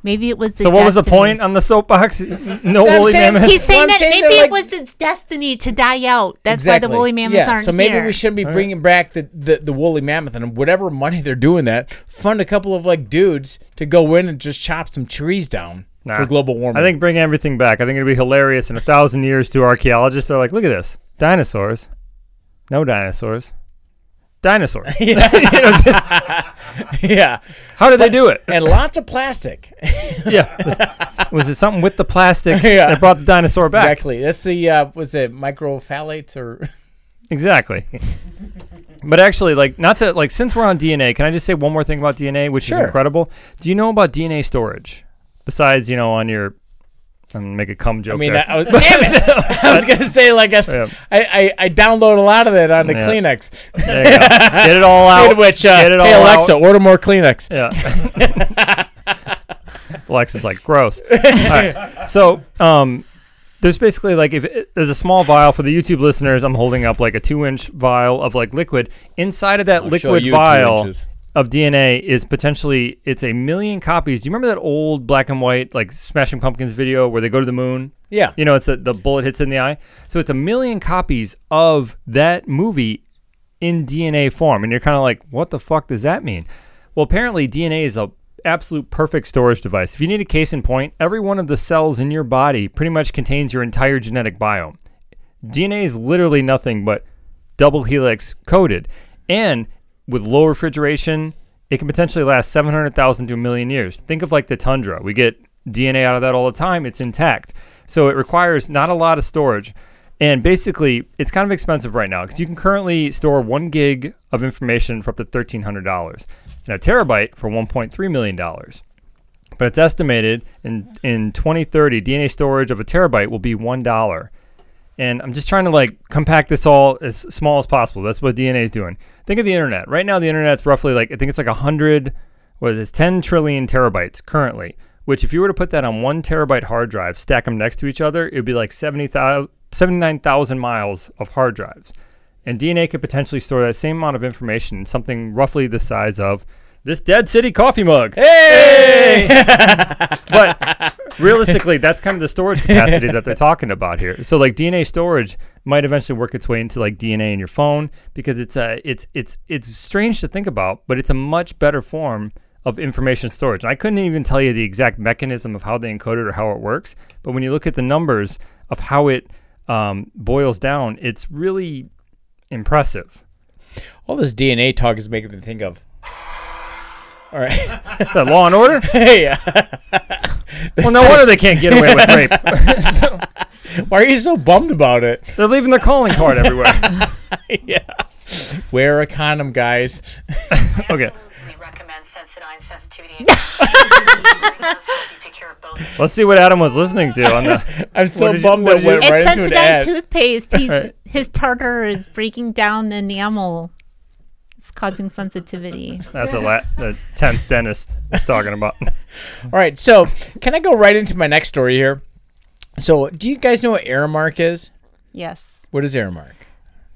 Maybe it was the So what was the point on the soapbox? No woolly mammoths? He's saying that maybe it was its destiny to die out. That's why the woolly mammoths aren't here. So maybe we shouldn't be bringing back the woolly mammoth, and whatever money they're doing that, fund a couple of like dudes to go in and just chop some trees down for global warming. I think bring everything back. I think it'd be hilarious in 1,000 years to archaeologists. They're like, look at this. Dinosaurs. No dinosaurs. Dinosaurs. Yeah. You know, yeah. How did they do it? And lots of plastic. Yeah. Was it something with the plastic that brought the dinosaur back? Exactly. That's the, was it microphthalates or? Exactly. But actually, like, not to, like, since we're on DNA, can I just say one more thing about DNA, which is incredible? Do you know about DNA storage? Besides, you know, on your, I'm going to make a cum joke. I mean, there. I was going to say, like, I download a lot of it on the Kleenex. There you go. Get it all out. Which, get it all hey, Alexa, out. order more Kleenex. Yeah. Alexa's like, gross. All right. So, there's basically like, there's a small vial for the YouTube listeners. I'm holding up like a 2-inch vial of like liquid. Inside of that liquid vial of DNA is potentially, it's 1 million copies. Do you remember that old black and white like Smashing Pumpkins video where they go to the moon? Yeah. You know, it's the bullet hits in the eye. So it's 1 million copies of that movie in DNA form. And you're kind of like, what the fuck does that mean? Well, apparently DNA is a absolute perfect storage device. If you need a case in point, every one of the cells in your body pretty much contains your entire genetic biome. DNA is literally nothing but double helix coded. And with low refrigeration, it can potentially last 700,000 to 1 million years. Think of like the tundra. We get DNA out of that all the time. It's intact. So it requires not a lot of storage. And basically, it's kind of expensive right now because you can currently store 1 gig of information for up to $1,300 and a terabyte for $1.3 million. But it's estimated in 2030, DNA storage of a terabyte will be $1. And I'm just trying to like compact this all as small as possible. That's what DNA is doing. Think of the internet. Right now, the internet's roughly like, I think it's like 10 trillion terabytes currently, which if you were to put that on 1 terabyte hard drive, stack them next to each other, it'd be like 79,000 miles of hard drives. And DNA could potentially store that same amount of information in something roughly the size of this Dead City coffee mug. Hey! But realistically, that's kind of the storage capacity that they're talking about here. So like DNA storage might eventually work its way into like DNA in your phone because it's strange to think about, but it's a much better form of information storage. And I couldn't even tell you the exact mechanism of how they encode it or how it works. But when you look at the numbers of how it boils down, it's really impressive. All this DNA talk is making me think of. All right. That Law and Order? Hey. Well, no wonder they can't get away with rape. So, why are you so bummed about it? They're leaving their calling card everywhere. Yeah. Wear a condom, guys. Okay. We recommend Sensodyne sensitivity. Let's see what Adam was listening to on the. I'm so bummed that went right into an ad. It's Sensodyne toothpaste. His tartar is breaking down the enamel. It's causing sensitivity. That's the 10th dentist was talking about. All right, so can I go right into my next story here? So, do you guys know what Aramark is? Yes. What is Aramark?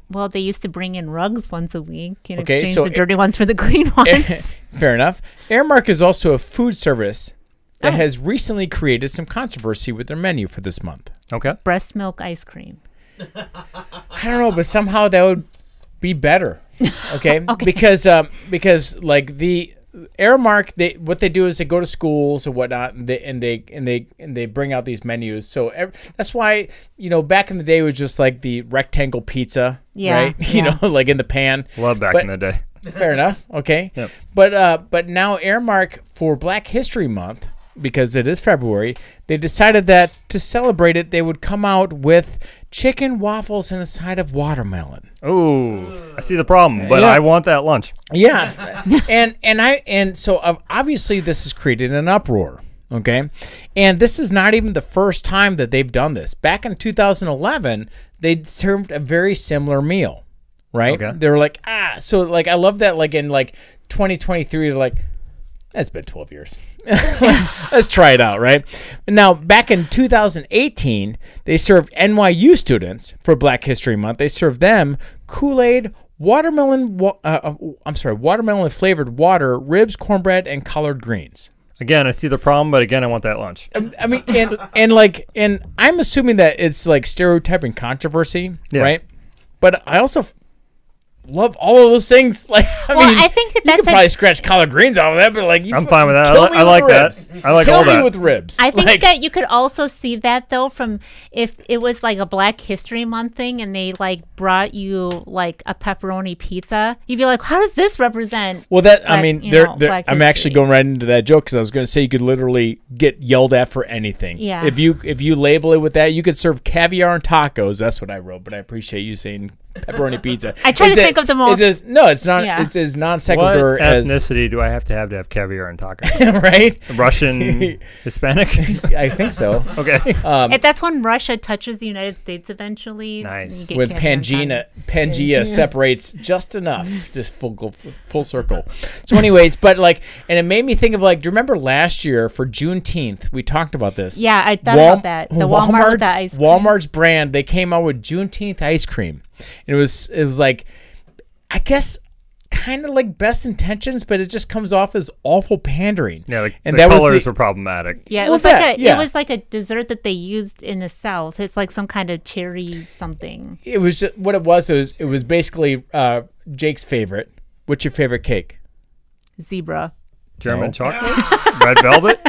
Well, they used to bring in rugs once a week and Okay, exchange so the dirty ones for the clean ones. Fair enough. Aramark is also a food service that has recently created some controversy with their menu for this month. Okay. Breast milk ice cream. I don't know, but somehow that would be better. Okay? Okay. Because like the Aramark, what they do is they go to schools or whatnot, and they bring out these menus. So that's why, back in the day it was just like the rectangle pizza, right? Yeah. Like in the pan. Love back in the day. Fair enough. Okay. Yep. But now Aramark for Black History Month, because it is February, they decided that to celebrate it, they would come out with chicken waffles and a side of watermelon. Oh, I see the problem, but Yeah. I want that lunch. Yeah, and so obviously this has created an uproar. Okay, and this is not even the first time that they've done this. Back in 2011, they served a very similar meal, right? Okay. They were like, so like I love that. Like in like 2023, they're like, that's been 12 years. Let's try it out, right? Now, back in 2018, they served NYU students for Black History Month. They served them Kool-Aid, watermelon flavored water, ribs, cornbread, and collard greens. Again, I see the problem, but again, I want that lunch. I mean, and I'm assuming that it's like stereotyping controversy, Yeah. right? But I also love all of those things. Like, I Well, mean, I think that you that's could probably scratch collard greens off of that, but like, I'm fine with that. kill me I with like that. ribs. I like kill all me that. with ribs. I think Like, that you could also see that though from if it was like a Black History Month thing and they like brought you like a pepperoni pizza, you'd be like, how does this represent? well, that I Black- mean, you they're, know, they're- Black I'm history? actually going right into that joke because I was going to say you could literally get yelled at for anything. Yeah. If you label it with that, you could serve caviar and tacos. That's what I wrote, but I appreciate you saying pepperoni pizza. I try to think of the most- No, it's not. Yeah. It's as non What sequitur as ethnicity do I have to have caviar and tacos? right. Russian, Hispanic? I think so. Okay. If that's when Russia touches the United States eventually. Nice. you get With caviar and Pangea separates just enough, just full circle. So, anyways, but like, and it made me think of like, do you remember last year for Juneteenth we talked about this? Yeah, I thought about that. The Walmart with the ice cream. Walmart's brand, they came out with Juneteenth ice cream. And it was like, I guess, kind of like best intentions, but it just comes off as awful pandering. Yeah, and the that was colors were problematic. Yeah, it Well, was that- like yeah. it was like a dessert that they used in the South. It's like some kind of cherry something. It was just, what it was basically Jake's favorite. What's your favorite cake? Zebra. German No. chocolate? Red velvet?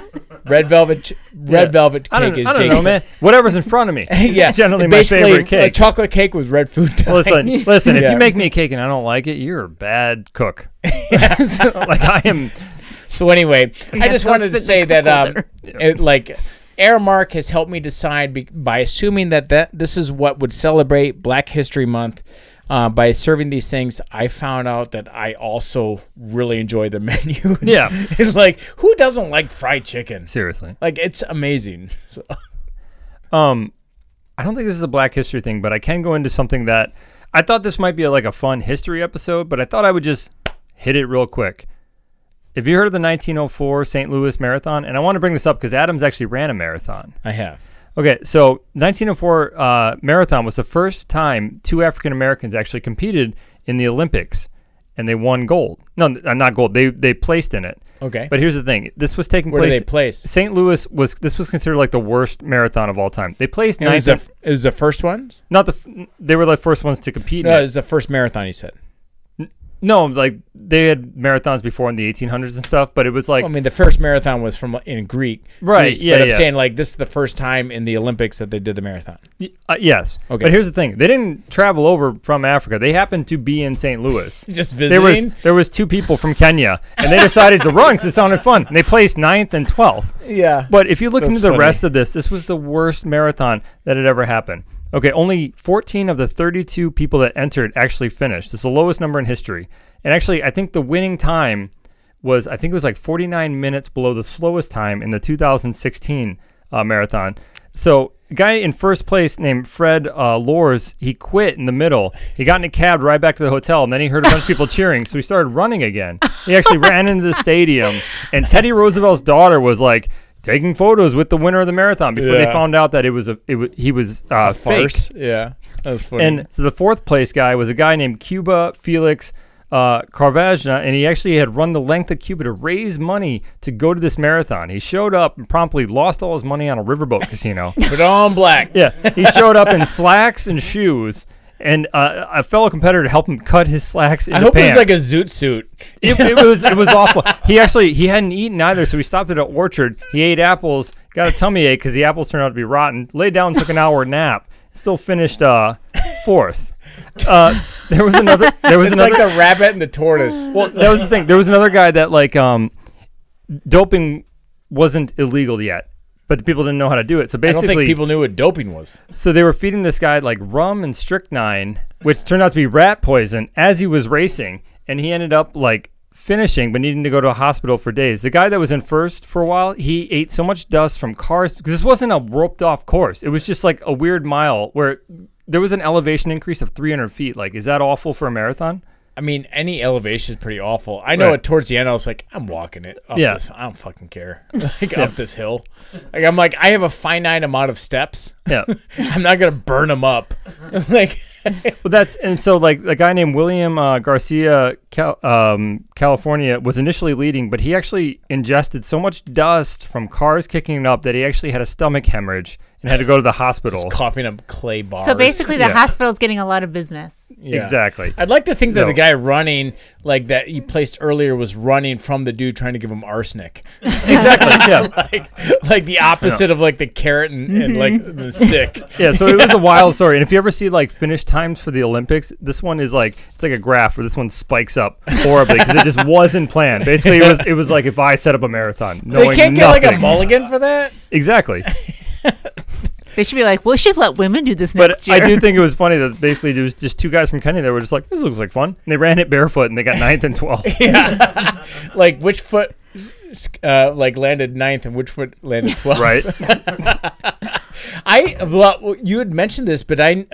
Red velvet I cake don't, is I don't Jake's know, man. Whatever's in front of me. yeah, It's generally my basically favorite a cake. chocolate cake with red food dye. Listen, if Yeah. you make me a cake and I don't like it, you're a bad cook. So, like I am. So anyway, I have just to wanted to sit say in the that like Aramark has helped me decide by assuming that this is what would celebrate Black History Month. By serving these things, I found out that I also really enjoy the menu. Yeah. It's like, who doesn't like fried chicken? Seriously. Like, it's amazing. So, I don't think this is a Black History thing, but I can go into something that I thought this might be like a fun history episode, but I thought I would just hit it real quick. Have you heard of the 1904 St. Louis Marathon? And I want to bring this up because Adams actually ran a marathon. I have. Okay, so 1904 marathon was the first time two African Americans actually competed in the Olympics, and they won gold. No, not gold. They placed in it. Okay. But here's the thing: this was taking Where place. did they place? St. Louis was. This was considered like the worst marathon of all time. They placed It was, ninth. it was the first ones? Not the. They were the first ones to compete. No, in it it. was the first marathon, you said. No, like they had marathons before in the 1800s and stuff, but it was like I mean, the first marathon was from in Greek. Right, Greece, yeah, But I'm yeah. saying, like, this is the first time in the Olympics that they did the marathon. yes. Okay. But here's the thing: they didn't travel over from Africa. They happened to be in St. Louis. Just There visiting? was two people from Kenya, and they decided to run because it sounded fun. And they placed 9th and 12th. Yeah. But if you look That's into the funny. rest of this was the worst marathon that had ever happened. Okay, only 14 of the 32 people that entered actually finished. This is the lowest number in history. And actually, I think the winning time was, I think it was like 49 minutes below the slowest time in the 2016 marathon. So a guy in first place named Fred Lors, he quit in the middle. He got in a cab right back to the hotel, and then he heard a bunch of people cheering, so he started running again. He actually ran into the stadium, and Teddy Roosevelt's daughter was like taking photos with the winner of the marathon before they Yeah. found out that he was fake. Farce. Yeah. That was funny. And so the fourth place guy was a guy named Cuba Felix Carvajna, and he actually had run the length of Cuba to raise money to go to this marathon. He showed up and promptly lost all his money on a riverboat casino. Put on black. Yeah, he showed up in slacks and shoes, and a fellow competitor helped him cut his slacks into I hope pants. it was like a zoot suit. It was awful. He hadn't eaten either, so he stopped at an orchard. He ate apples, got a tummy ache because the apples turned out to be rotten. Laid down, took an hour nap, still finished fourth. There was another. It's like the rabbit and the tortoise. Well, that was the thing. There was another guy that like doping wasn't illegal yet, but people didn't know how to do it. So I don't basically, think people knew what doping was. so they were feeding this guy like rum and strychnine, which turned out to be rat poison as he was racing, and he ended up like finishing but needing to go to a hospital for days. The guy that was in first for a while, he ate so much dust from cars because this wasn't a roped off course. It was just like a weird mile where there was an elevation increase of 300 feet. Like, is that awful for a marathon? I mean, any elevation is pretty awful. I know Right. it towards the end, I was like, I'm walking it up Yeah. this. I don't fucking care. Like, up this hill. Like, I'm like, I have a finite amount of steps. Yeah. I'm not going to burn them up. Like, Well, and so like the guy named William Garcia, California, was initially leading, but he actually ingested so much dust from cars kicking him up that he actually had a stomach hemorrhage and had to go to the hospital. just coughing up clay bars. So basically, the Yeah. hospital's getting a lot of business. Yeah. Exactly. I'd like to think that No. the guy running, like that you placed earlier, was running from the dude trying to give him arsenic. Exactly. Yeah. like the opposite of like the carrot and like the stick. Yeah. So it was a wild story. And if you ever see like finish times for the Olympics, this one is like, it's like a graph where this one spikes up horribly because it just wasn't planned. Basically, it was like if I set up a marathon, knowing They can't get nothing. like a mulligan for that. Exactly. They should be like, we should let women do this But next year. I do think it was funny that basically there was just two guys from Kenya that were just like, this looks like fun. And they ran it barefoot and they got 9th and 12th. Like which foot like landed 9th and which foot landed 12th. Right. Well, you had mentioned this, but I don't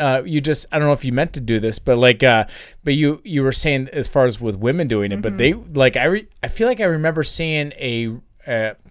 know if you meant to do this, but like but you were saying as far as with women doing it, but they like I feel like I remember seeing a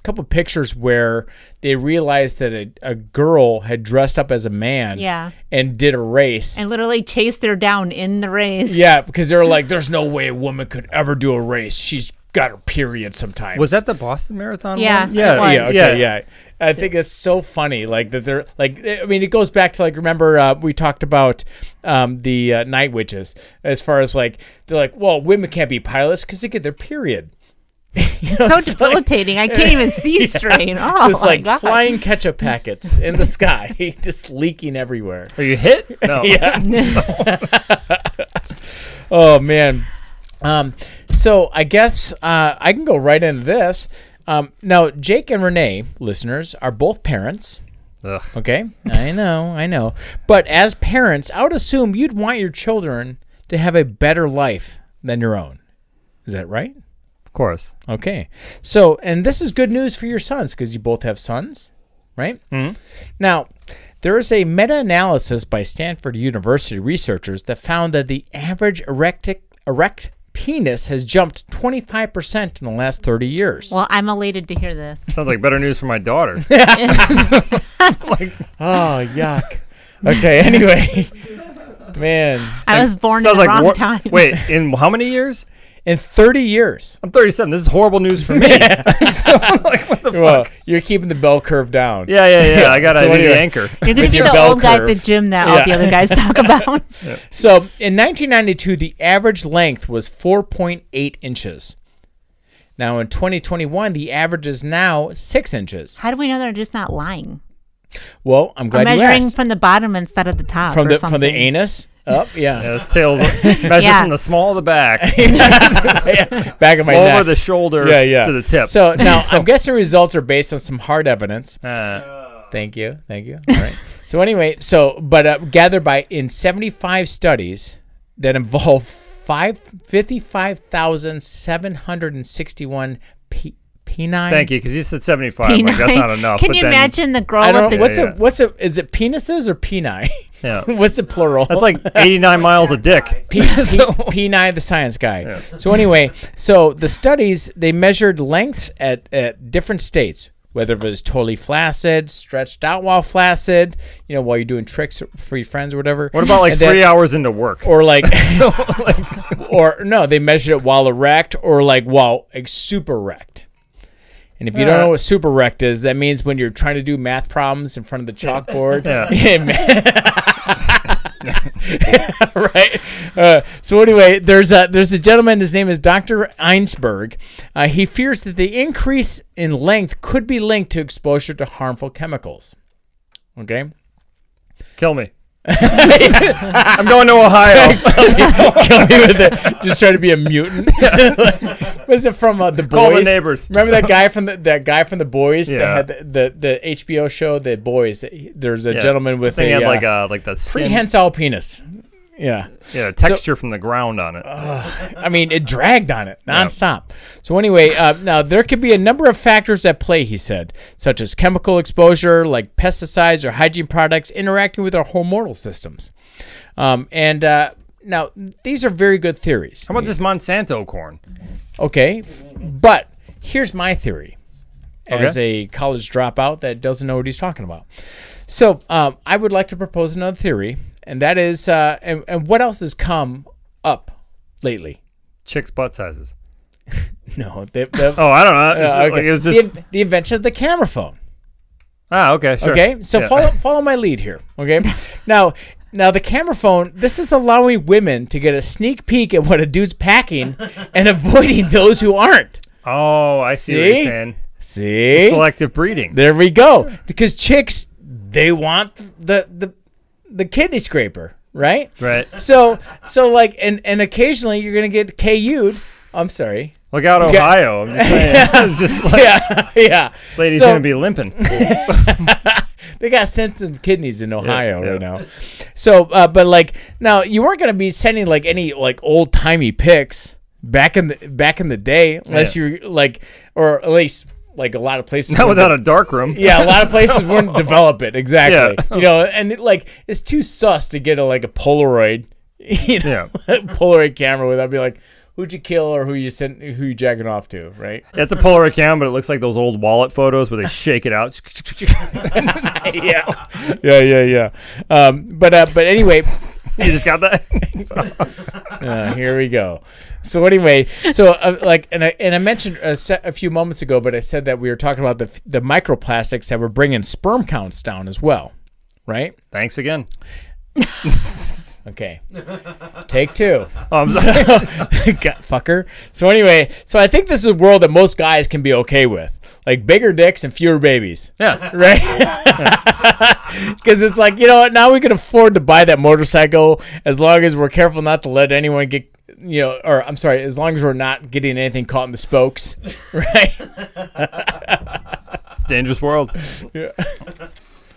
couple pictures where they realized that a girl had dressed up as a man Yeah. and did a race. And literally chased her down in the race. Yeah, because they were like, there's no way a woman could ever do a race. She's got her period sometimes. Was that the Boston Marathon Yeah, one? it was. Yeah, okay, yeah. I think it's so funny, like that they're like. I mean, it goes back to like remember we talked about the night witches as far as like they're like, well, women can't be pilots because they get their period. You know, So it's debilitating. I can't even see straight. Oh, just my like God. flying ketchup packets in the sky, just leaking everywhere. Are you hit? No. Yeah. Oh man. So I guess I can go right into this. Now, Jake and Renee, listeners, are both parents. Ugh. Okay, I know. But as parents, I would assume you'd want your children to have a better life than your own. Is that right? Of course. Okay. So, and this is good news for your sons because you both have sons, right? Mm-hmm. Now, there is a meta-analysis by Stanford University researchers that found that the average erect penis has jumped 25% in the last 30 years. Well, I'm elated to hear this. Sounds like better news for my daughter. Oh, yuck. Okay, anyway. Man. I was born in Sounds the like wrong time. Wait, in how many years? In 30 years. I'm 37. This is horrible news for me. So I'm like, what the Well, fuck? you're keeping the bell curve down. Yeah. I got to So be anyway. the anchor. You're going to With see your the bell old guy at the curve. gym that all the Yeah. other guys talk about. So in 1992, the average length was 4.8 inches. Now in 2021, the average is now 6 inches. How do we know they're just not lying? Well, I'm glad I'm you measuring asked. from the bottom instead of the top. From or the something. anus up, yeah. Yeah, his tail's measure Yeah. from the small of the back Back of my over neck. the shoulder to the tip. So now I'm guessing results are based on some hard evidence. Uh, Thank you. All right. So anyway, gathered in 75 studies that involved 55,761 penile. thank you, because you said 75. I'm like, that's not enough. Can but you then- imagine the girl I with don't the know. Is it penises or peni? Yeah. What's the plural? That's like 89 miles a dick. P9, the science guy. Yeah. So anyway, so the studies, they measured lengths at different states, whether it was totally flaccid, stretched out while flaccid, while you're doing tricks for your friends or whatever. What about like And then- 3 hours into work? Or like, or no, they measured it while erect or like while super erect. And if you don't know what super erect is, that means when you're trying to do math problems in front of the chalkboard. Right. So anyway, there's a gentleman. His name is Dr. Einsberg. He fears that the increase in length could be linked to exposure to harmful chemicals. Okay. Kill me. I'm going to Ohio. Kill me with it. Just trying to be a mutant. Was it from The Boys? Call the neighbors. Remember that guy from the Boys? Yeah. That had the HBO show The Boys. There's a gentleman with They a had like the skin. prehensile penis. Yeah. Yeah, texture from the ground on it. I mean, it dragged on it nonstop. So anyway, now there could be a number of factors at play, he said, such as chemical exposure, like pesticides or hygiene products interacting with our hormonal systems. Now, these are very good theories. How about this Monsanto corn? Okay, but here's my theory as a college dropout that doesn't know what he's talking about. So I would like to propose another theory, and that is, and what else has come up lately? Chicks' butt sizes. No. Oh, I don't know. Okay. It was just... the invention of the camera phone. Ah, okay, sure. Okay, so follow my lead here. Okay, now the camera phone. This is allowing women to get a sneak peek at what a dude's packing and avoiding those who aren't. Oh, I see what you're saying. See, Selective breeding. there we go. Because chicks, they want the kidney scraper, right? Right. So like, and occasionally you're gonna get KU'd. I'm sorry. Look out, Ohio. I'm just saying. It's just like, Yeah. lady's So- going to be limping. They got sensitive kidneys in Ohio right now. So, but like now, you weren't gonna be sending like any like old timey pics back in the day, unless you're like, or at least like a lot of places. Not without a dark room. Yeah, a lot of places wouldn't develop it exactly. Yeah. You know, and it's too sus to get a Polaroid, Polaroid camera without be like, who'd you kill or who you jacking off to, right? It's a Polaroid camera, but it looks like those old wallet photos where they shake it out. Yeah. But anyway, You just got that? here we go. So anyway, and I mentioned a few moments ago, but I said that we were talking about the microplastics that were bringing sperm counts down as well, right? Thanks again. Okay. Take two. Oh, I'm sorry. Fucker. So anyway, I think this is a world that most guys can be okay with. Like bigger dicks and fewer babies. Yeah. Right? Because it's like, you know what, now we can afford to buy that motorcycle as long as we're careful not to let anyone get, as long as we're not getting anything caught in the spokes. Right? It's a dangerous world. Yeah.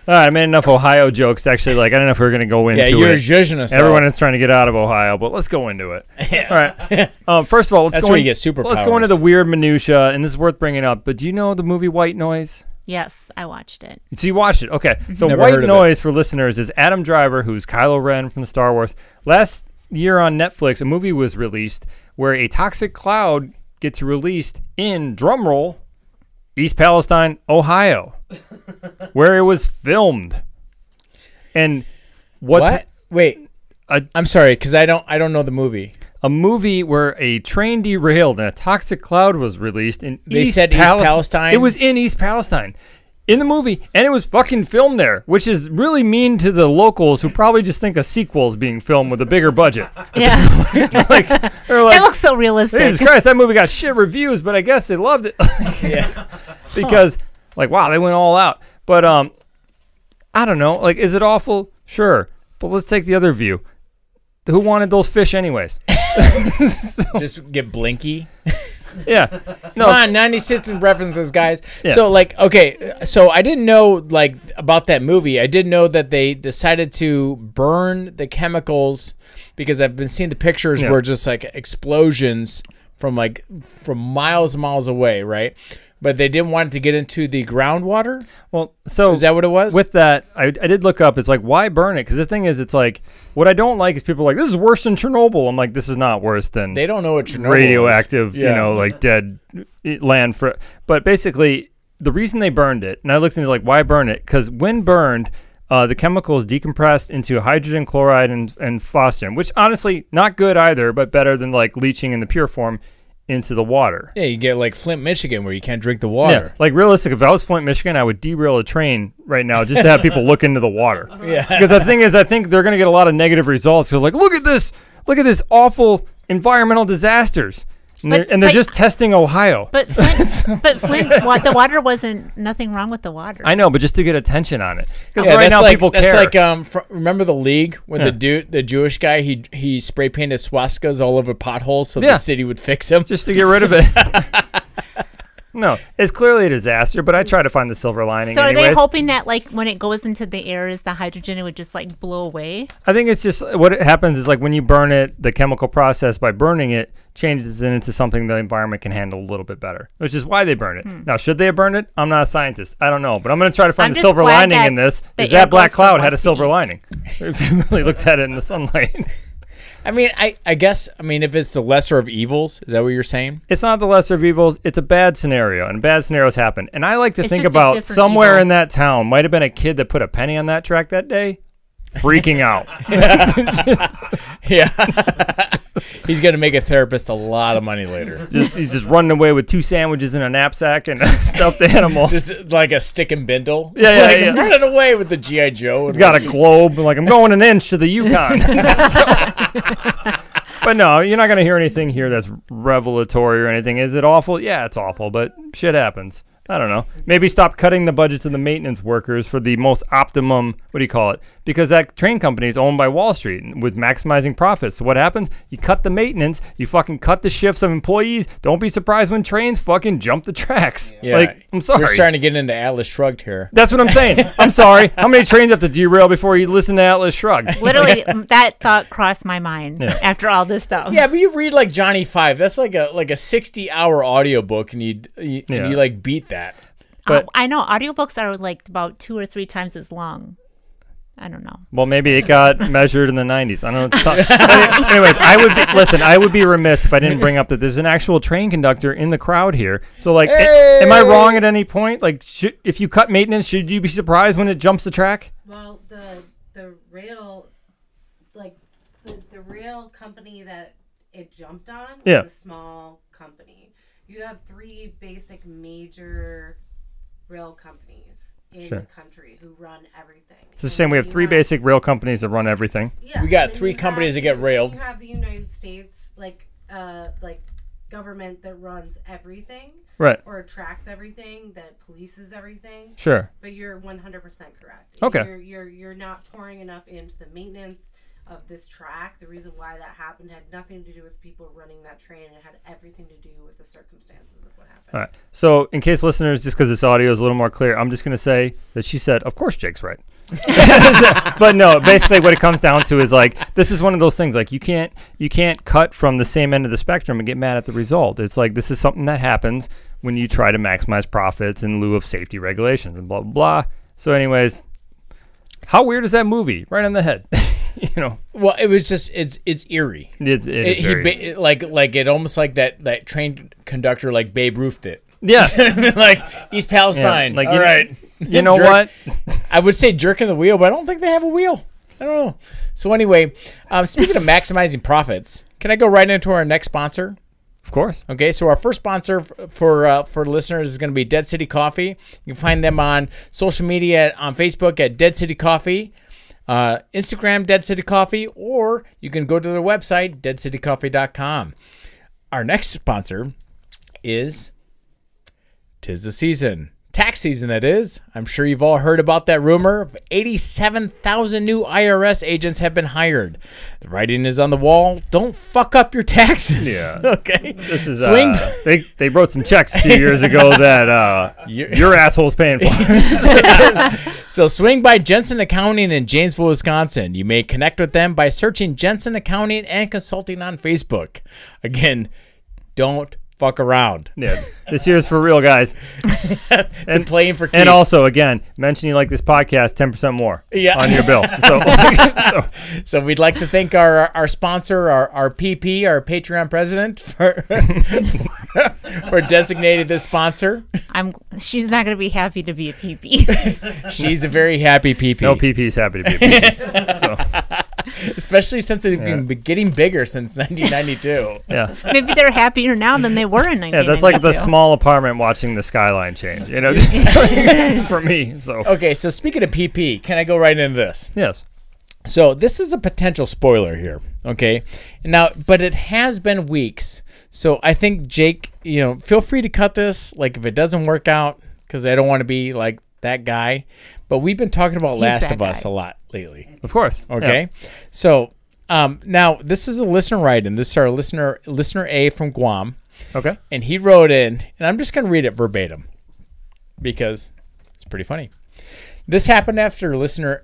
All right, I made enough Ohio jokes. Actually, I don't know if we're going to go into you're it. zhuzhing us Everyone all. is trying to get out of Ohio, but let's go into it. All right. First of all, That's where you get superpowers. Let's go into the weird minutia, and this is worth bringing up. But do you know the movie White Noise? Yes, I watched it. So you watched it. Okay. So Never White heard of Noise, for listeners, is Adam Driver, who's Kylo Ren from the Star Wars. Last year on Netflix, a movie was released where a toxic cloud gets released in, drumroll, East Palestine, Ohio, where it was filmed. And What? Wait. A- I'm sorry, because I don't know the movie. a movie where a train derailed and a toxic cloud was released in East Palestine? It was in East Palestine in the movie, and it was fucking filmed there, which is really mean to the locals who probably just think a sequel is being filmed with a bigger budget. Yeah. They're like, It looks so realistic. Jesus Christ, that movie got shit reviews, but I guess they loved it. Yeah. Because, wow, they went all out. But, I don't know. Is it awful? Sure. But let's take the other view. Who wanted those fish anyways? Just get Blinky. Yeah. No. Come on, 96 references, guys. Yeah. So, so I didn't know, about that movie. I did know that they decided to burn the chemicals because I've been seeing the pictures where just, explosions from miles and miles away, right? But they didn't want it to get into the groundwater? Well, so Is that what it was? with that, I did look up. It's why burn it? Because the thing is, it's what I don't like is people are like, this is worse than Chernobyl. I'm like, this is not worse than They don't know what Chernobyl radioactive, is. Yeah. dead land. But basically, the reason they burned it, and I looked into why burn it? Because when burned, the chemicals decompressed into hydrogen chloride and phosphorus, which honestly not good either, but better than leaching in the pure form into the water. Yeah, you get Flint, Michigan, where you can't drink the water. Yeah, realistic. If I was Flint, Michigan, I would derail a train right now just to have people look into the water. Yeah. Because the thing is, I think they're going to get a lot of negative results. So look at this awful environmental disasters. And they're just testing Ohio. But Flint, the water wasn't nothing wrong with the water. I know, but just to get attention on it, because Yeah, right now people care. That's like remember the League when the Jewish guy he spray painted swastikas all over potholes so the city would fix him just to get rid of it. No, it's clearly a disaster, but I try to find the silver lining. So anyways. are they hoping that like when it goes into the air as the hydrogen, it would just like blow away? I think it's just what happens is like when you burn it, the chemical process by burning it changes it into something the environment can handle a little bit better, which is why they burn it. Now, should they have burned it? I'm not a scientist. I don't know, but I'm going to try to find the silver lining in this. Is that black cloud had a silver lining? If you really looked at it in the sunlight. I mean, I guess, if it's the lesser of evils, is that what you're saying? It's not the lesser of evils. It's a bad scenario, and bad scenarios happen. And I like to think about somewhere in that town might have been a kid that put a penny on that track that day, freaking out. Yeah. He's going to make a therapist a lot of money later. He's just running away with 2 sandwiches in a knapsack and a stuffed animal. Just like a stick and bindle. Yeah. Running away with the G.I. Joe. He's got a globe. And like, I'm going an inch to the Yukon. But no, you're not going to hear anything here that's revelatory or anything. Is it awful? Yeah, it's awful, but shit happens. I don't know. Maybe stop cutting the budgets of the maintenance workers for the most optimum, because that train company is owned by Wall Street with maximizing profits. So what happens? You cut the maintenance, you fucking cut the shifts of employees. Don't be surprised when trains fucking jump the tracks. Yeah. Like, I'm sorry. We're starting to get into Atlas Shrugged here. That's what I'm saying. I'm sorry. How many trains have to derail before you listen to Atlas Shrugged? Literally, that thought crossed my mind after all this stuff. Yeah, but you read like Johnny Five. That's like a 60-hour audiobook, and you like beat that. But I know audiobooks are like about 2 or 3 times as long. I don't know. Well, maybe it got measured in the 90s. I don't know. It's tough. But anyways, I would be remiss if I didn't bring up that there's an actual train conductor in the crowd here. So, like, am I wrong at any point? Like, if you cut maintenance, should you be surprised when it jumps the track? Well, the rail, like the rail company that it jumped on was a small company. You have 3 basic major rail companies in the country who run everything. It's the same. We have 3 basic rail companies that run everything. Yeah, we got 3 companies that get railed. You have the United States, like government that runs everything, right? Or tracks everything, that polices everything. Sure. But you're 100% correct. Okay. You're not pouring enough into the maintenance of this track. The reason why that happened had nothing to do with people running that train, and it had everything to do with the circumstances of what happened. All right. So in case listeners, just because this audio is a little more clear, I'm just going to say that she said, of course Jake's right. But no, basically what it comes down to is like, this is one of those things, like you can't cut from the same end of the spectrum and get mad at the result. It's like, this is something that happens when you try to maximize profits in lieu of safety regulations and blah, blah, blah. So anyways, how weird is that movie? Right on the head. Well, it was just it's eerie. It almost like that train conductor like Babe Ruthed it. Yeah. Like East Palestine. Yeah, like, all right. You know what? I would say jerking the wheel, but I don't think they have a wheel. I don't know. So anyway, speaking of maximizing profits, can I go right into our next sponsor? Of course. Okay, so our first sponsor for listeners is going to be Dead City Coffee. You can find them on social media on Facebook at Dead City Coffee. Instagram, Dead City Coffee, or you can go to their website, deadcitycoffee.com. Our next sponsor is 'Tis the Season. Tax season, that is. I'm sure you've all heard about that rumor. 87,000 new IRS agents have been hired. The writing is on the wall. Don't fuck up your taxes. Yeah. Okay. This is they wrote some checks a few years ago that your asshole's paying for. So swing by Jensen Accounting in Janesville, Wisconsin. You may connect with them by searching Jensen Accounting and Consulting on Facebook. Again, don't fuck around. Yeah, this year's for real, guys. And playing for keeps. And also, again, mention you like this podcast, 10% more on your bill. So we'd like to thank our sponsor, our PP, our Patreon president, for designating this sponsor. She's not going to be happy to be a PP. She's a very happy PP. No PP is happy to be a PP. So. Especially since they've been getting bigger since 1992. Yeah. Maybe they're happier now than they were in 1992. Yeah, that's like the small apartment watching the skyline change, for me. So okay, so speaking of PP, can I go right into this? Yes. So this is a potential spoiler here, okay? Now, but it has been weeks So I think Jake, feel free to cut this. Like if it doesn't work out, because I don't want to be like that guy. But we've been talking about Last of Us a lot lately. Of course. Okay. Yeah. So now this is a listener write-in. This is our listener A from Guam. Okay. And he wrote in, and I'm just going to read it verbatim because it's pretty funny. This happened after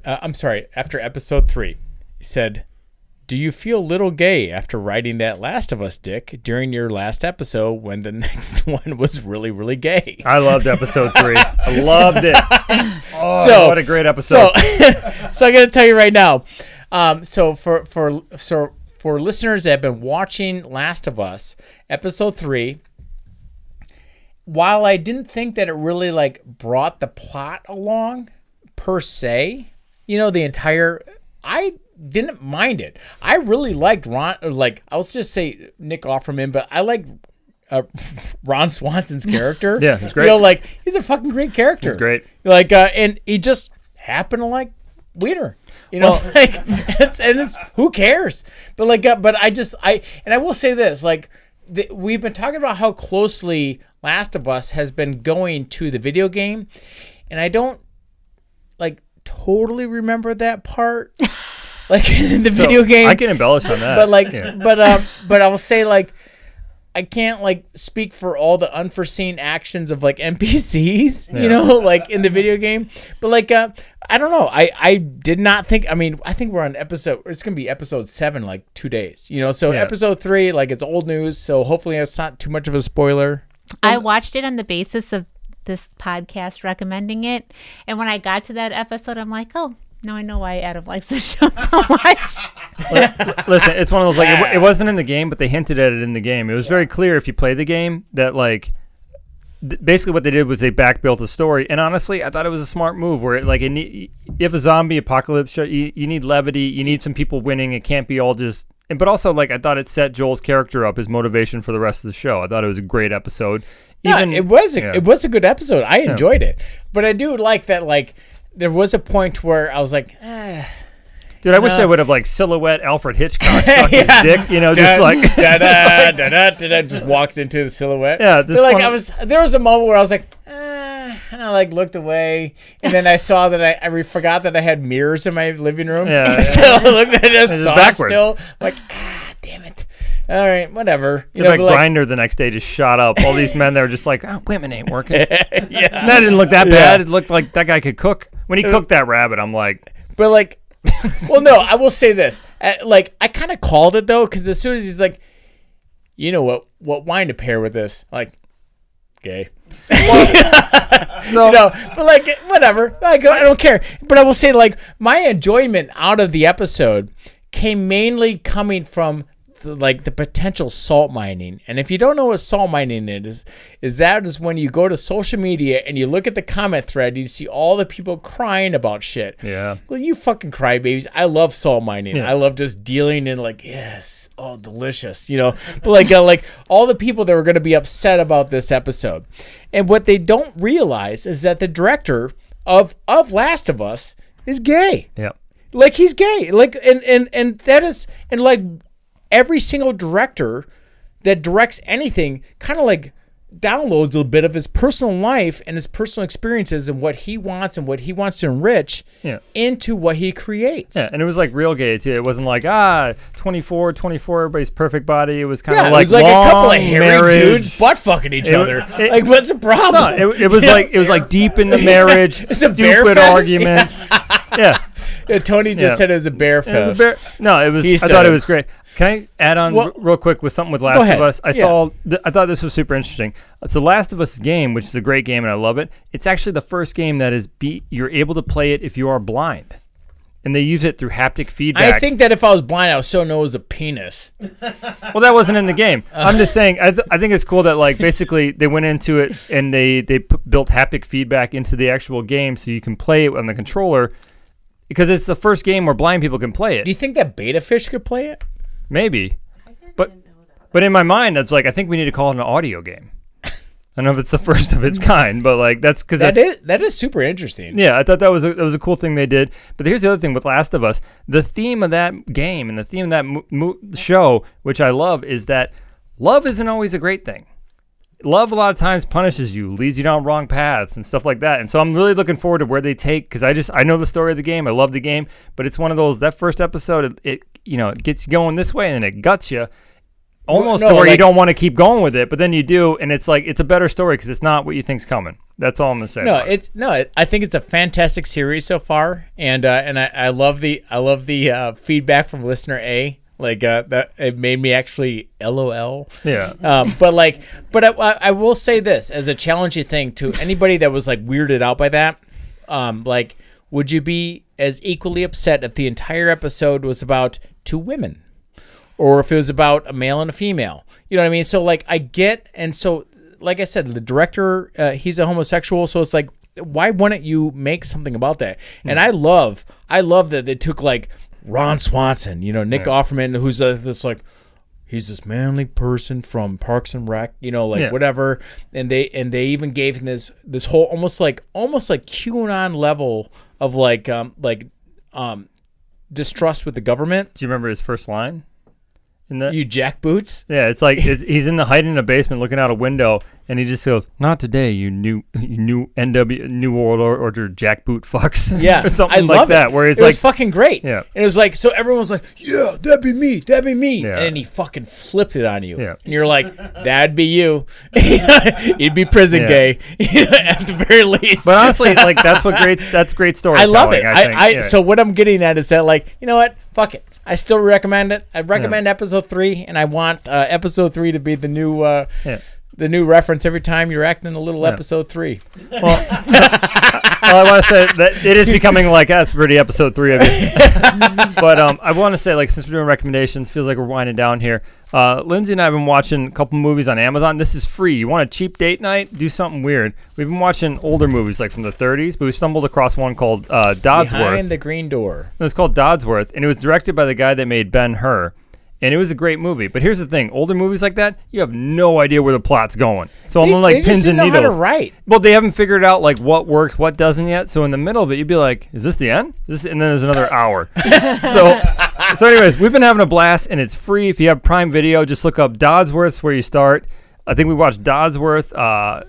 after episode 3. He said, "Do you feel a little gay after writing that Last of Us dick during your last episode when the next one was really, really gay?" I loved episode 3. I loved it. Oh, what a great episode. So I got to tell you right now. So for listeners that have been watching Last of Us episode 3, while I didn't think that it really like brought the plot along per se, I didn't mind it. I really liked Ron, or like I'll just say Nick Offerman, but I like Ron Swanson's character. Yeah, he's great. He's a fucking great character. He's great. And he just happened to like Wiener. It's who cares? But I will say this, we've been talking about how closely Last of Us has been going to the video game, and I don't totally remember that part. In the video game, I can embellish on that. But I will say I can't speak for all the unforeseen actions of NPCs, in the video game. But I don't know. I did not think. I mean, I think we're on it's gonna be episode 7, 2 days. So episode 3, it's old news. So hopefully it's not too much of a spoiler. I watched it on the basis of this podcast recommending it, and when I got to that episode, I'm like, oh. Now I know why Adam likes the show so much. Listen, it's one of those it wasn't in the game, but they hinted at it in the game. It was very clear if you play the game that basically what they did was they backbuilt the story. And honestly, I thought it was a smart move where if a zombie apocalypse show, you need levity, you need some people winning. It can't be all just. But also, I thought it set Joel's character up, his motivation for the rest of the show. I thought it was a great episode. It was a good episode. I enjoyed it, but I do like that. There was a point where I was like, dude, I wish I would have silhouette Alfred Hitchcock suck his dick, just walks into the silhouette. Yeah, there was a moment where I was like, and I looked away, and then I saw that I forgot that I had mirrors in my living room. Yeah, so I looked at it, just saw backwards. Still, damn it. All right, whatever. Grinder the next day just shot up. All these men that were just women ain't working. Yeah, that didn't look that bad. It looked like that guy could cook. When he cooked that rabbit, I'm like, but well, no, I will say this. I kind of called it though, because as soon as he's like, what wine to pair with this? Gay. So but whatever. I don't care. But I will say my enjoyment out of the episode came mainly coming from the potential salt mining. And if you don't know what salt mining is when you go to social media and you look at the comment thread, you see all the people crying about shit. Yeah. Well, you fucking crybabies. I love salt mining. Yeah. I love just dealing in yes, oh, delicious, But all the people that were going to be upset about this episode. And what they don't realize is that the director of Last of Us is gay. Yeah. He's gay. And that is, and every single director that directs anything kind of downloads a bit of his personal life and his personal experiences and what he wants to enrich into what he creates. Yeah, and it was real gay too. It wasn't 24, everybody's perfect body. It was kind of it was long a couple of hairy marriage. Dudes butt fucking each other. What's the problem? No, it was deep in the marriage, stupid arguments. Yeah. Tony just said it was a bear fest. No, it was. I thought it was great. Can I add on real quick with something with Last of Us? I thought this was super interesting. It's the Last of Us game, which is a great game, and I love it. It's actually the first game that is you're able to play it if you are blind, and they use it through haptic feedback. I think that if I was blind, I would still know it was a penis. Well, that wasn't in the game. I'm just saying. I think it's cool that basically they went into it and they built haptic feedback into the actual game, so you can play it on the controller. Because it's the first game where blind people can play it. Do you think that Beta Fish could play it? Maybe. But in my mind, that's I think we need to call it an audio game. I don't know if it's the first of its kind, but that's because that is super interesting. Yeah, I thought that was a cool thing they did. But here's the other thing with Last of Us. The theme of that game and the theme of that show, which I love, is that love isn't always a great thing. Love a lot of times punishes you, leads you down wrong paths and stuff like that. And so I'm really looking forward to where they take, because I know the story of the game. I love the game, but it's one of those, that first episode, it gets you going this way and then it guts you almost to where you don't want to keep going with it, but then you do, and it's like, it's a better story because it's not what you think's coming. That's all I'm gonna say. I think it's a fantastic series so far, and I love the feedback from listener A. Like that, it made me actually LOL. Yeah. But I will say this as a challenging thing to anybody that was like weirded out by that. Like, would you be as equally upset if the entire episode was about two women, or if it was about a male and a female? You know what I mean? So like, I get, and so like I said, the director, he's a homosexual, so it's like, why wouldn't you make something about that? And I love that they took like Ron Swanson, Nick Offerman, who's this like, he's this manly person from Parks and Rec, whatever, and they even gave him this whole almost like QAnon level of distrust with the government. Do you remember his first line? You jackboots? Yeah, it's like he's hiding in a basement looking out a window, and he just goes, "Not today, you new New World Order jackboot fucks." Yeah, or something I love that. Where it's it was fucking great. Yeah, and it was like, so everyone was like, "Yeah, that'd be me, yeah. And then he fucking flipped it on you. Yeah, and you're like, "That'd be you." You'd be prison gay at the very least. But honestly, like that's great storytelling. I love it. I think. So what I'm getting at is that, like, you know what? Fuck it. I still recommend it. I recommend episode 3, and I want episode 3 to be the new reference every time you're acting a little episode 3. Well, I want to say that it is becoming like that's pretty episode 3 of it. But I want to say, like, since we're doing recommendations, feels like we're winding down here. Lindsay and I have been watching a couple movies on Amazon. This is free. You want a cheap date night? Do something weird. We've been watching older movies like from the 30s, but we stumbled across one called Dodsworth. Behind the Green Door. It's called Dodsworth, and it was directed by the guy that made Ben-Hur. And it was a great movie. But here's the thing. Older movies like that, you have no idea where the plot's going. So I'm like pins and needles. They just didn't know how to write. Well, they haven't figured out like what works, what doesn't yet. So in the middle of it, you'd be like, is this the end? And then there's another hour. So anyways, we've been having a blast, and it's free. If you have Prime Video, just look up Dodsworth's where you start. I think we watched Dodsworth.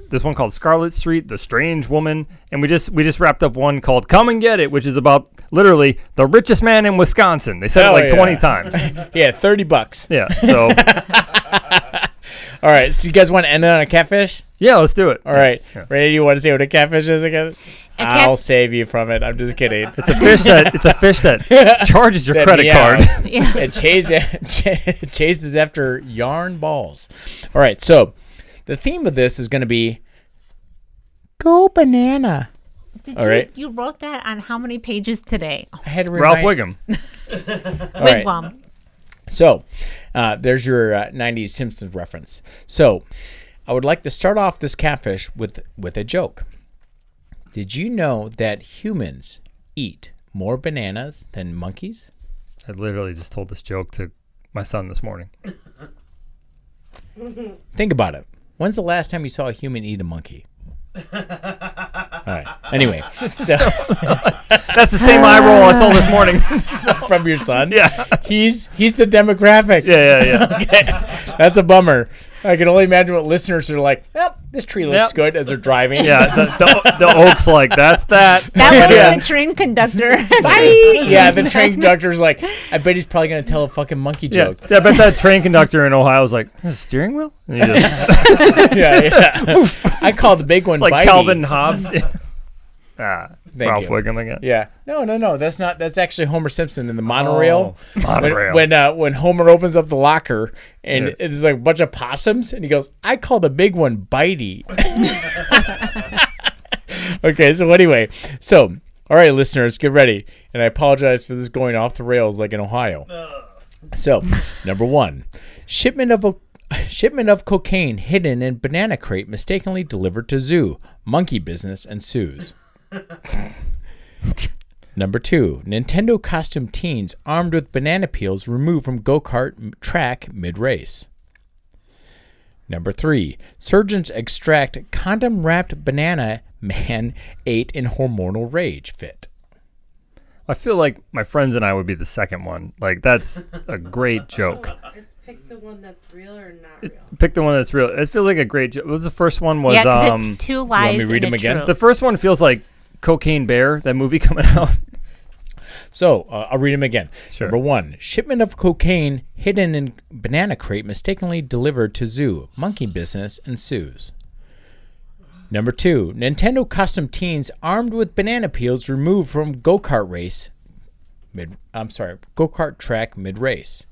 There's one called Scarlet Street, The Strange Woman, and we just wrapped up one called Come and Get It, which is about literally the richest man in Wisconsin. They said it like 20 times. Yeah, $30. Yeah. So. All right. So you guys want to end it on a catfish? Yeah, let's do it. All right. Yeah. Ray, you want to say what a catfish is again? I'll save you from it. I'm just kidding. It's a fish that charges your credit card. It chases after yarn balls. All right, so the theme of this is going to be Go Banana. You wrote that on how many pages today? I had to Ralph Wiggum. Wigwam. Right. So there's your 90s Simpsons reference. So I would like to start off this catfish with a joke. Did you know that humans eat more bananas than monkeys? I literally just told this joke to my son this morning. Think about it. When's the last time you saw a human eat a monkey? All right. Anyway, so that's the same eye roll I saw this morning from your son. Yeah, he's the demographic. Yeah. Okay, that's a bummer. I can only imagine what listeners are like. Well, this tree looks good as they're driving. Yeah, the oak's like that's that. That was the train conductor. Yeah, the train conductor's like, I bet he's probably gonna tell a fucking monkey joke. Yeah, I bet that train conductor in Ohio was like, is it a steering wheel? And he just yeah. I call the big one. It's like Bitey. Calvin Hobbes. Ralph Wiggum again. Yeah. No. That's not. That's actually Homer Simpson in the monorail. Monorail. When Homer opens up the locker and it's like a bunch of possums, and he goes, "I call the big one Bitey." Okay. So anyway, all right, listeners, get ready. And I apologize for this going off the rails like in Ohio. So, number 1, shipment of cocaine hidden in banana crate mistakenly delivered to zoo. Monkey business ensues. Number 2, Nintendo costume teens armed with banana peels removed from go-kart track mid-race. Number 3, surgeons extract condom-wrapped banana man ate in hormonal rage fit. I feel like my friends and I would be the second one. Like, that's a great joke. pick the one that's real or not real? Pick the one that's real. It feels like a great joke. What was the first one? Was Yeah, 'cause it's two lies me to read and them a again? truth. the first one feels like Cocaine Bear, that movie coming out. So, I'll read them again. Sure. Number 1, shipment of cocaine hidden in banana crate mistakenly delivered to zoo. Monkey business ensues. Number 2, Nintendo custom teens armed with banana peels removed from go-kart track mid-race.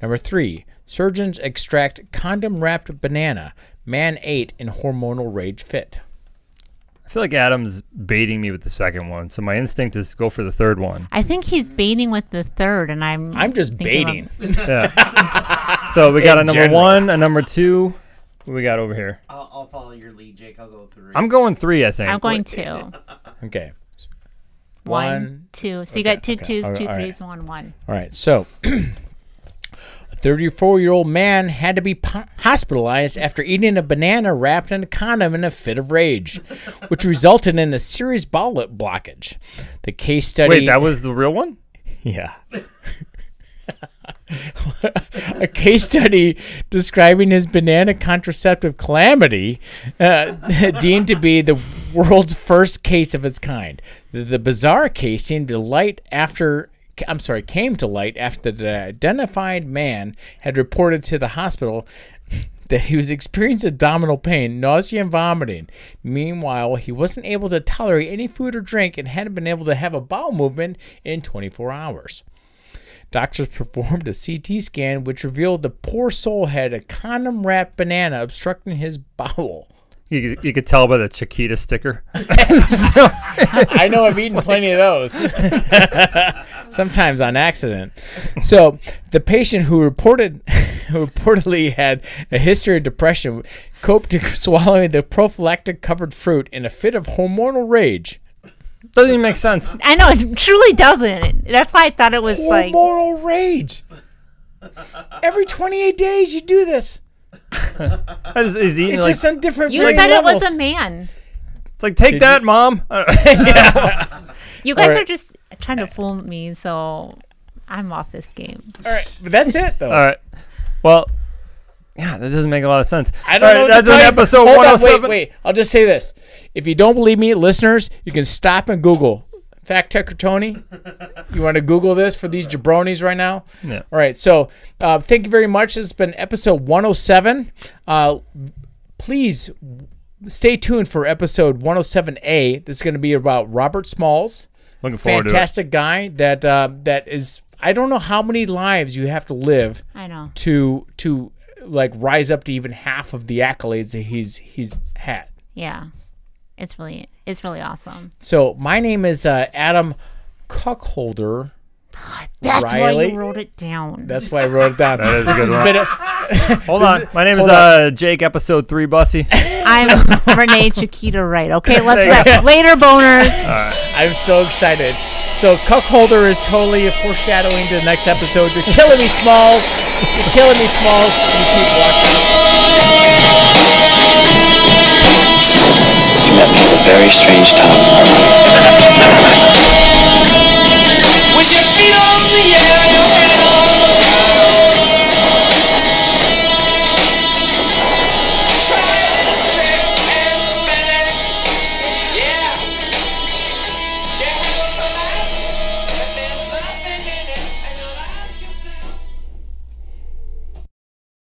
Number 3, surgeons extract condom-wrapped banana. Man ate in hormonal rage fit. I feel like Adam's baiting me with the second one, so my instinct is to go for the third one. I think he's baiting with the third, and I'm just baiting. Yeah. So we got a number general. 1, a number 2. What we got over here? I'll follow your lead, Jake. I'll go 3. I'm going 3, I think. I'm going 2. Okay. 1, 2. So you got two twos, two threes, and 1. All right. So, a 34-year-old man had to be hospitalized after eating a banana wrapped in a condom in a fit of rage, which resulted in a serious bowel blockage. The case study. Wait, that was the real one? Yeah. A case study describing his banana contraceptive calamity deemed to be the world's first case of its kind. The bizarre case came to light after the identified man had reported to the hospital that he was experiencing abdominal pain, nausea, and vomiting. Meanwhile, he wasn't able to tolerate any food or drink and hadn't been able to have a bowel movement in 24 hours. Doctors performed a CT scan, which revealed the poor soul had a condom-wrapped banana obstructing his bowel. You could tell by the Chiquita sticker. I know I've eaten plenty of those. Sometimes on accident. So the patient who reportedly had a history of depression coped to swallowing the prophylactic covered fruit in a fit of hormonal rage. Doesn't even make sense. I know, it truly doesn't. That's why I thought it was Hormonal rage. Every 28 days you do this. Is eating It's like, just on different You brain said levels. it was a man. it's like, take that, Mom. You guys All right. are just trying to fool me, so I'm off this game. All right, but that's it, though. All right. Well, yeah, that doesn't make a lot of sense. I don't All know. right, what that's to an tell you. episode Hold on, 107. Wait. I'll just say this. If you don't believe me, listeners, you can stop and Google. Fact checker Tony, you want to Google this for these jabronis right now? Yeah. All right. So thank you very much. This has been episode 107. Please stay tuned for episode 107A. This is going to be about Robert Smalls. Looking forward Fantastic guy that is, I don't know how many lives you have to live I know. to like rise up to even half of the accolades that he's had. Yeah. It's really awesome. So my name is Adam Cuckolder. That's Riley? why you wrote it down. That's why I wrote it down. That is a good one. Been a- Hold on. My name is Jake, episode 3, Bussy. I'm Renee Chiquita Wright. Okay, let's wrap. Later, boners. I'm so excited. So Cuckolder is totally foreshadowing to the next episode. You're killing me, Smalls. You're killing me, Smalls. You keep watching. You met me at a very strange time in my life. With your feet on